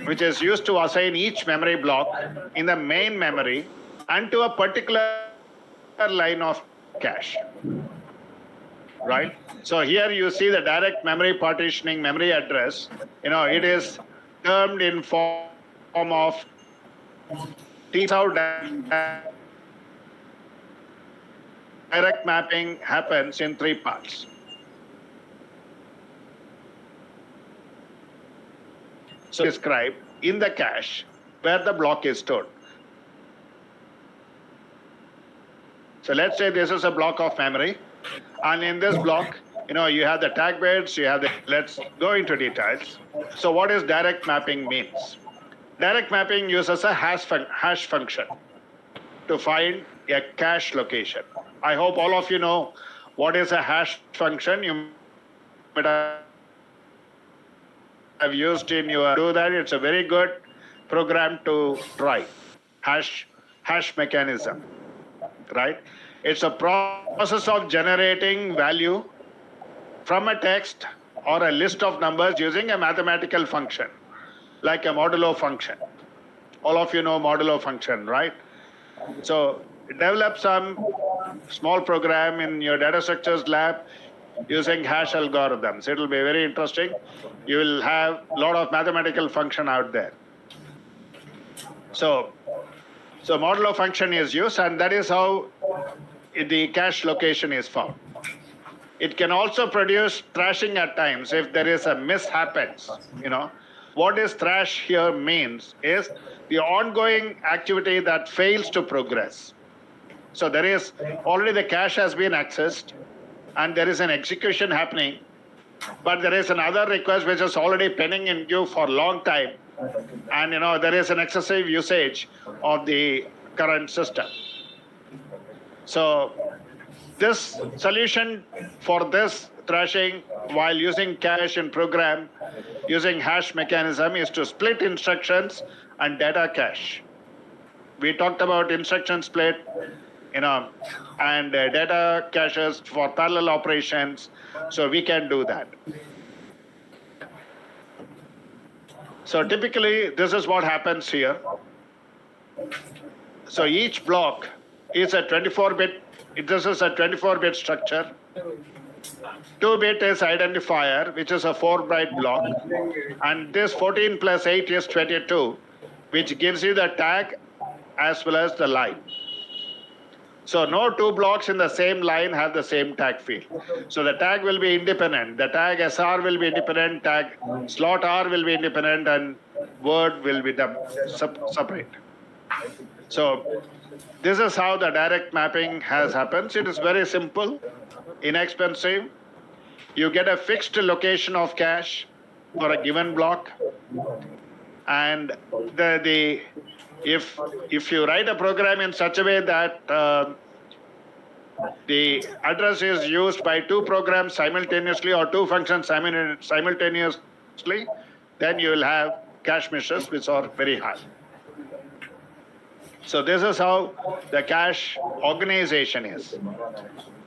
which is used to assign each memory block in the main memory and to a particular line of cache, right? So here you see the direct memory partitioning memory address. It is termed in form of T-how direct mapping happens in 3 parts. So describe in the cache where the block is stored. So let's say this is a block of memory, and in this block, you have the tag bits, let's go into details. So what is direct mapping means? Direct mapping uses a hash function to find a cache location. I hope all of you know what is a hash function. You might have used in your do that. It's a very good program to try. Hash mechanism, right? It's a process of generating value from a text or a list of numbers using a mathematical function, like a modulo function. All of you know modulo function, right? So develop some small program in your data structures lab using hash algorithms. It will be very interesting. You will have a lot of mathematical function out there. So modulo function is used, and that is how the cache location is found. It can also produce thrashing at times if there is a mishappens. What is thrash here means is the ongoing activity that fails to progress. So there is already the cache has been accessed and there is an execution happening, but there is another request which is already pending in queue for a long time, and there is an excessive usage of the current system. So this solution for this thrashing while using cache in program using hash mechanism is to split instructions and data cache. We talked about instruction split, and data caches for parallel operations. So we can do that. So typically, this is what happens here. So each block is a 24-bit. This is a 24-bit structure. 2-bit is identifier, which is a 4-byte block, and this 14 plus 8 is 22, which gives you the tag as well as the line. So no two blocks in the same line have the same tag field. So the tag will be independent. The tag SR will be independent, tag slot R will be independent, and word will be separate. So this is how the direct mapping has happened. It is very simple, inexpensive. You get a fixed location of cache for a given block, and if you write a program in such a way that the address is used by two programs simultaneously or two functions simultaneously, then you will have cache misses which are very high. So this is how the cache organization is.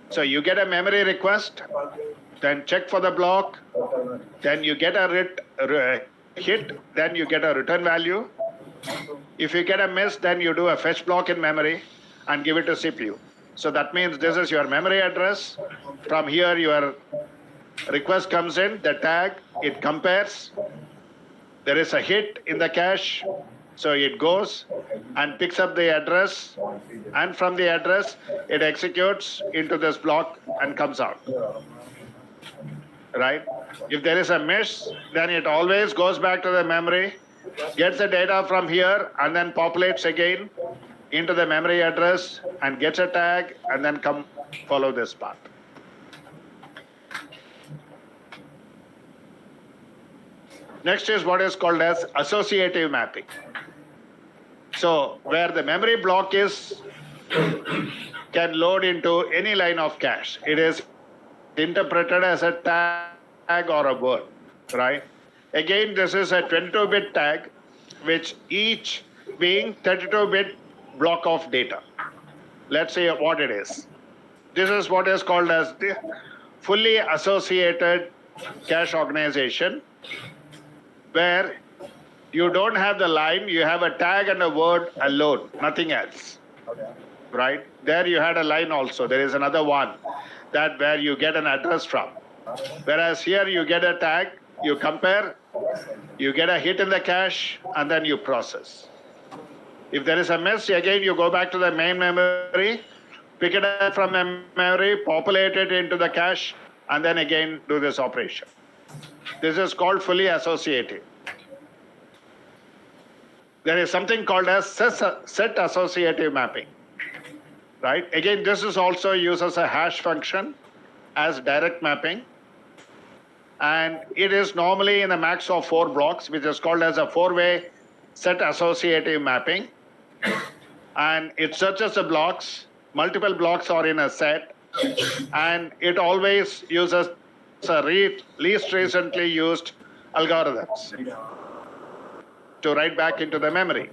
So you get a memory request, then check for the block, then you get a hit, then you get a return value. If you get a miss, then you do a fetch block in memory and give it to CPU. So that means this is your memory address. From here, your request comes in, the tag, it compares. There is a hit in the cache, so it goes and picks up the address, and from the address, it executes into this block and comes out. Right? If there is a miss, then it always goes back to the memory, gets the data from here, and then populates again into the memory address and gets a tag, and then follow this path. Next is what is called as associative mapping. So where the memory block can load into any line of cache. It is interpreted as a tag or a word, right? Again, this is a 22-bit tag, which each being 32-bit block of data. Let's see what it is. This is what is called as the fully associated cache organization, where you don't have the line, you have a tag and a word alone, nothing else. Right? There you had a line also. There is another one where you get an address from. Whereas here you get a tag, you compare, you get a hit in the cache, and then you process. If there is a miss, again you go back to the main memory, pick it up from memory, populate it into the cache, and then again do this operation. This is called fully associative. There is something called as set associative mapping. Right? Again, this is also uses a hash function as direct mapping. And it is normally in a max of 4 blocks, which is called as a 4-way set associative mapping. And it searches the blocks, multiple blocks are in a set, and it always uses least recently used algorithms to write back into the memory.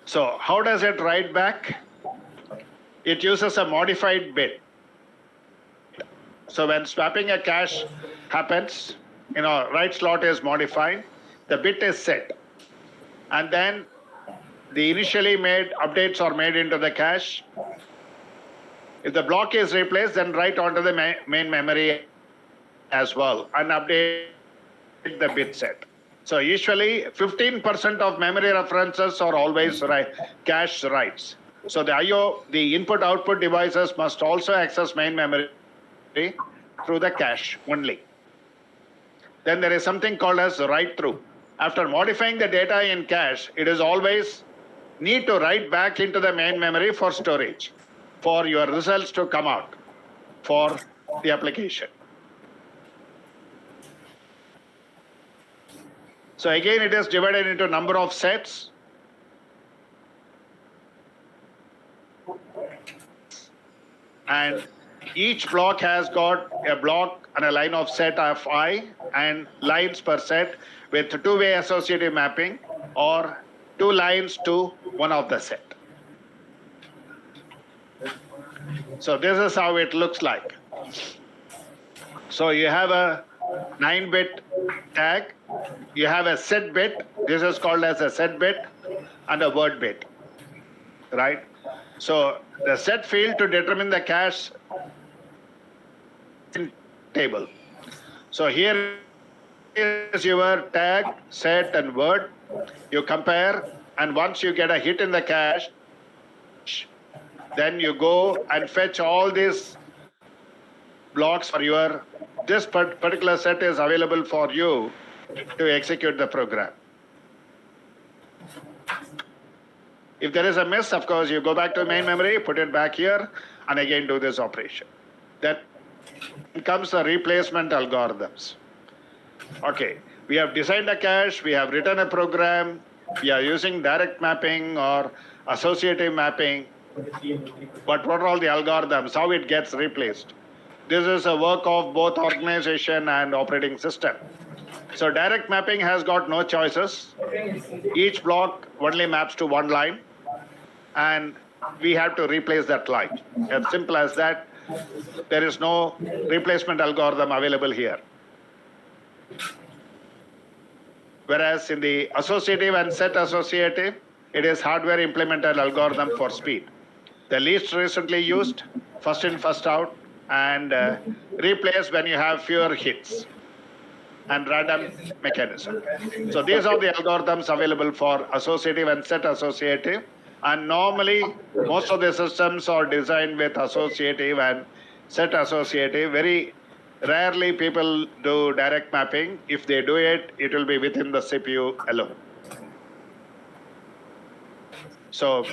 So how does it write back? It uses a modified bit. So when swapping a cache happens, right slot is modified, the bit is set. And then the initially made updates are made into the cache. If the block is replaced, then write onto the main memory as well and update the bit set. So usually 15% of memory references are always cache writes. So the input-output devices must also access main memory through the cache only. Then there is something called as write-through. After modifying the data in cache, it is always need to write back into the main memory for storage, for your results to come out for the application. So again, it is divided into number of sets. And each block has got a block and a line of set of I and lines per set with 2-way associative mapping or 2 lines to one of the set. So this is how it looks like. So you have a 9-bit tag, you have a set bit, this is called as a set bit, and a word bit, right? So the set field to determine the cache table. So here is your tag, set, and word. You compare, and once you get a hit in the cache, then you go and fetch all these blocks for your, this particular set is available for you to execute the program. If there is a miss, of course, you go back to main memory, put it back here, and again do this operation. Then comes the replacement algorithms. Okay, we have designed a cache, we have written a program, we are using direct mapping or associative mapping. But what are all the algorithms, how it gets replaced? This is a work of both organization and operating system. So direct mapping has got no choices. Each block only maps to one line, and we have to replace that line. As simple as that. There is no replacement algorithm available here. Whereas in the associative and set associative, it is hardware implemented algorithm for speed. The least recently used, first in, first out, and replace when you have fewer hits, and random mechanism. So these are the algorithms available for associative and set associative. And normally, most of the systems are designed with associative and set associative. Very rarely people do direct mapping. If they do it, it will be within the CPU alone. So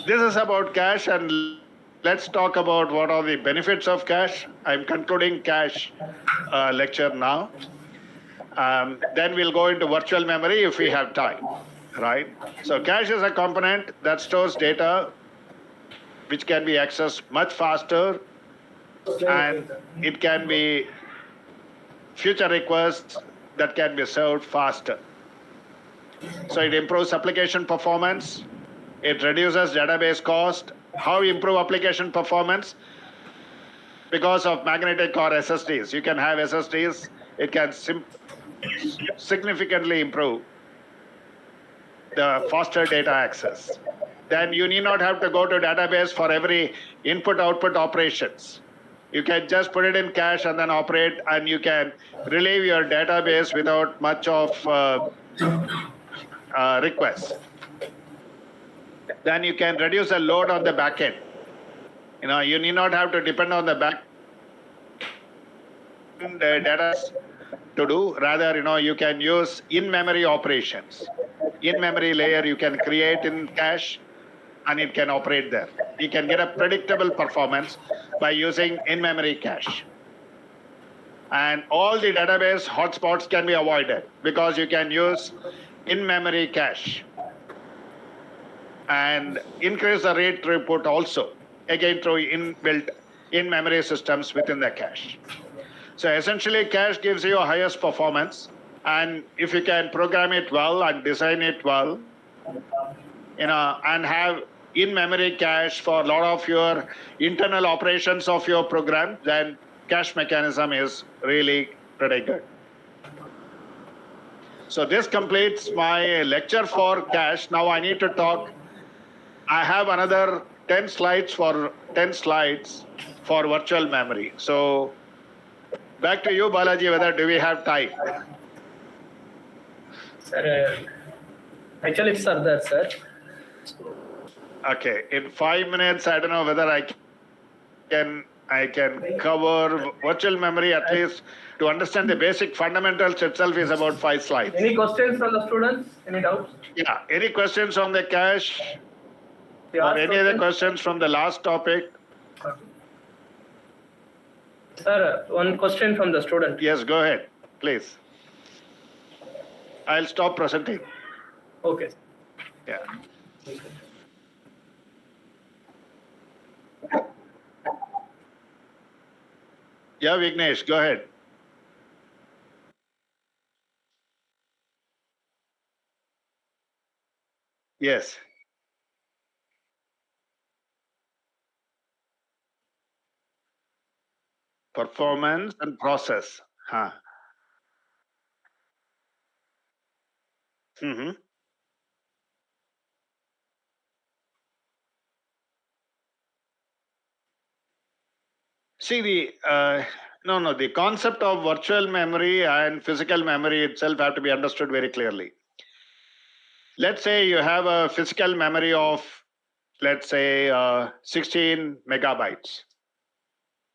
this is about cache, and let's talk about what are the benefits of cache. I'm concluding cache lecture now. Then we'll go into virtual memory if we have time, right? So cache is a component that stores data which can be accessed much faster, and it can be future requests that can be served faster. So it improves application performance, it reduces database cost. How improve application performance? Because of magnetic or SSDs. You can have SSDs, it can significantly improve the faster data access. Then you need not have to go to database for every input-output operations. You can just put it in cache and then operate, and you can relieve your database without much of requests. Then you can reduce the load on the back end. You need not have to depend on the back end data to do. Rather, you can use in-memory operations. In-memory layer you can create in cache, and it can operate there. You can get a predictable performance by using in-memory cache. And all the database hotspots can be avoided because you can use in-memory cache. And increase the rate throughput also, again through inbuilt in-memory systems within the cache. So essentially, cache gives you highest performance, and if you can program it well and design it well, and have in-memory cache for a lot of your internal operations of your program, then cache mechanism is really pretty good. So this completes my lecture for cache. Now I need to talk. I have another 10 slides for virtual memory. So back to you, Balaji, whether do we have time? Sir, actually it's there, sir. Okay, in 5 minutes, I don't know whether I can cover virtual memory, at least to understand the basic fundamentals itself is about 5 slides. Any questions from the students? Any doubts? Yeah, any questions on the cache? Or any other questions from the last topic? Sir, one question from the student. Yes, go ahead, please. I'll stop presenting. Okay. Yeah. Yeah, Vignesh, go ahead. Yes. Performance and process. Huh. Mm-hmm. See, No. The concept of virtual memory and physical memory itself have to be understood very clearly. Let's say you have a physical memory of, let's say, 16 megabytes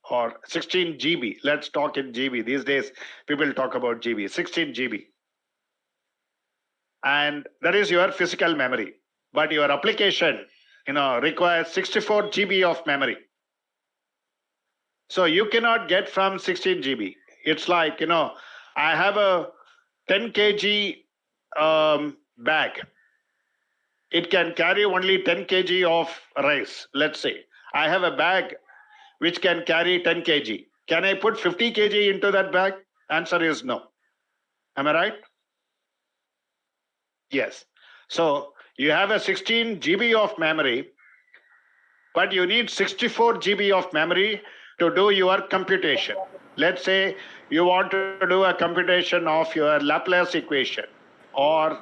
or 16 GB. Let's talk in GB. These days, people talk about GB, 16 GB. And that is your physical memory. But your application, requires 64 GB of memory. So you cannot get from 16 GB. It's like, I have a 10 kg bag. It can carry only 10 kg of rice, let's say. I have a bag which can carry 10 kg. Can I put 50 kg into that bag? Answer is no. Am I right? Yes. So you have a 16 GB of memory, but you need 64 GB of memory to do your computation. Let's say you want to do a computation of your Laplace equation, or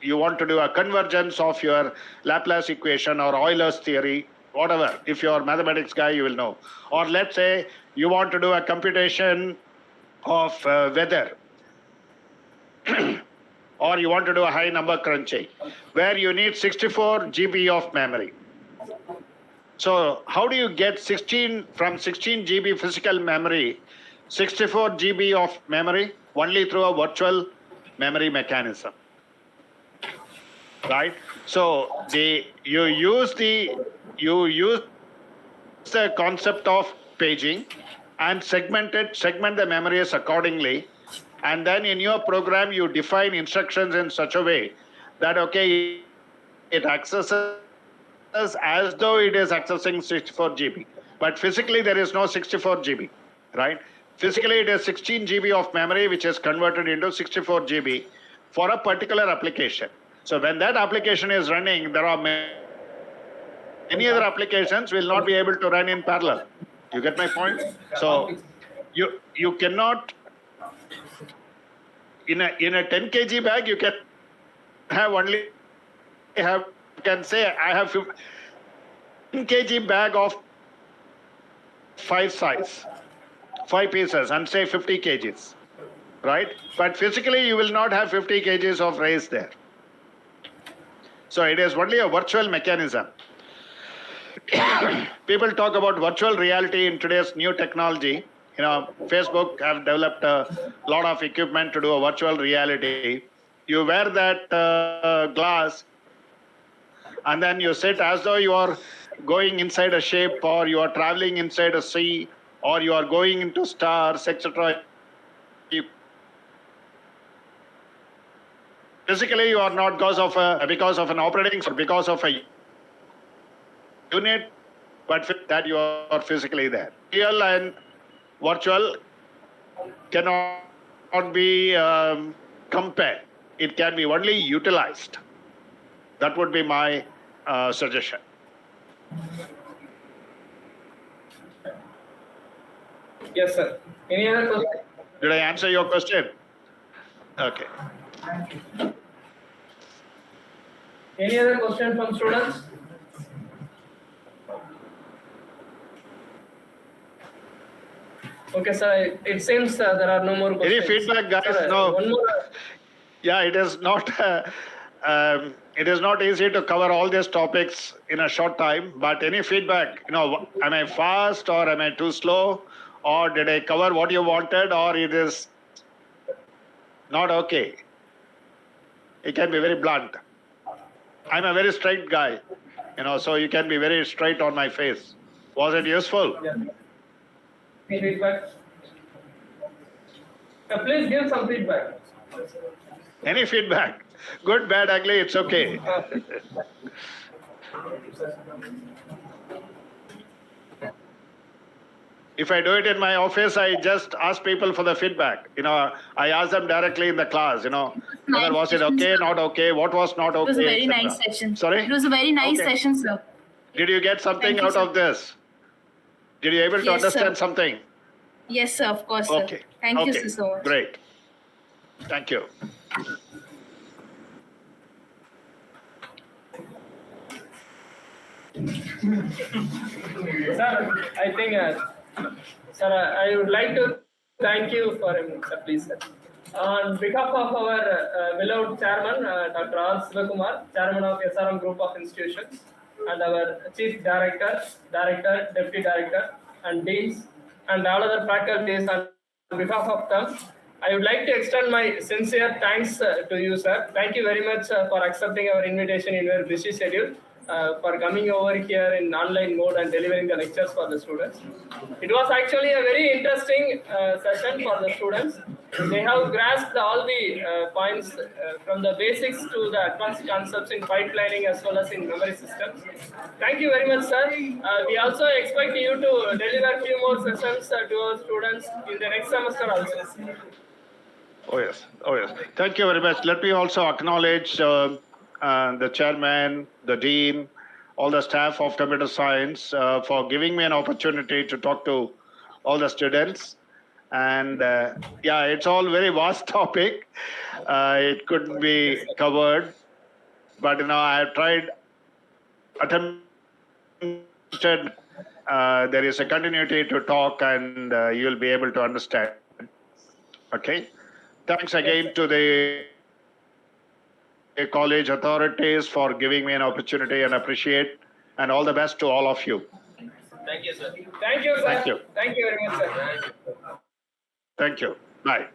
you want to do a convergence of your Laplace equation or Euler's theory, whatever. If you're a mathematics guy, you will know. Or let's say you want to do a computation of weather, or you want to do a high number crunching, where you need 64 GB of memory. So how do you get from 16 GB physical memory, 64 GB of memory? Only through a virtual memory mechanism, right? So you use the concept of paging and segment the memories accordingly. And then in your program, you define instructions in such a way that, okay, it accesses as though it is accessing 64 GB. But physically, there is no 64 GB, right? Physically, it is 16 GB of memory, which is converted into 64 GB for a particular application. So when that application is running, there are many other applications will not be able to run in parallel. You get my point? So you cannot, in a 10 kg bag, you can say I have 15 kg bag of 5 pieces, and say 50 kgs, right? But physically, you will not have 50 kgs of rice there. So it is only a virtual mechanism. People talk about virtual reality in today's new technology. Facebook have developed a lot of equipment to do a virtual reality. You wear that glass, and then you sit as though you are going inside a ship, or you are traveling inside a sea, or you are going into stars, etc. Physically, you are not because of an operating system, because of a unit, but that you are physically there. Real and virtual cannot be compared. It can be only utilized. That would be my suggestion. Yes, sir. Any other question? Did I answer your question? Okay. Any other question from students? Okay, sir. It seems there are no more questions. Any feedback, guys? Sir, No. one more. Yeah, it is not. It is not easy to cover all these topics in a short time. But any feedback? Am I fast, or am I too slow, or did I cover what you wanted, or it is not okay? It can be very blunt. I'm a very straight guy, so you can be very straight on my face. Was it useful? Yeah. Any feedback? Please give some feedback. Any feedback? Good, bad, ugly, it's okay. If I do it in my office, I just ask people for the feedback. I ask them directly in the class, whether was it okay, not okay, what was not okay. It was a very etc. nice session. Sorry? It was a very nice Okay. session, sir. Did you get something Thank you, out sir. of this? Did you able to Yes, understand sir. something? Yes, sir, of course, sir. Okay. Thank you, Okay. sir, so much. Great. Thank you. Sir, I think, sir, I would like to thank you for him, sir, please, sir. On behalf of our beloved chairman, Dr. R. Sivakumar, chairman of SRM Group of Institutions, and our chief director, deputy director, and deans, and all other faculties, on behalf of them, I would like to extend my sincere thanks to you, sir. Thank you very much for accepting our invitation in your busy schedule, for coming over here in online mode and delivering the lectures for the students. It was actually a very interesting session for the students. They have grasped all the points from the basics to the advanced concepts in pipelining as well as in memory systems. Thank you very much, sir. We also expect you to deliver a few more sessions to our students in the next semester also. Oh, yes. Oh, yes. Thank you very much. Let me also acknowledge the chairman, the dean, all the staff of computer science for giving me an opportunity to talk to all the students. And yeah, it's all very vast topic. It couldn't be covered, but I have tried, attempted. There is a continuity to talk, and you'll be able to understand. Okay. Thanks again to the college authorities for giving me an opportunity, and appreciate, and all the best to all of you. Thank you, sir. Thank you, sir. Thank you. Thank you very much, sir. Thank you. Bye.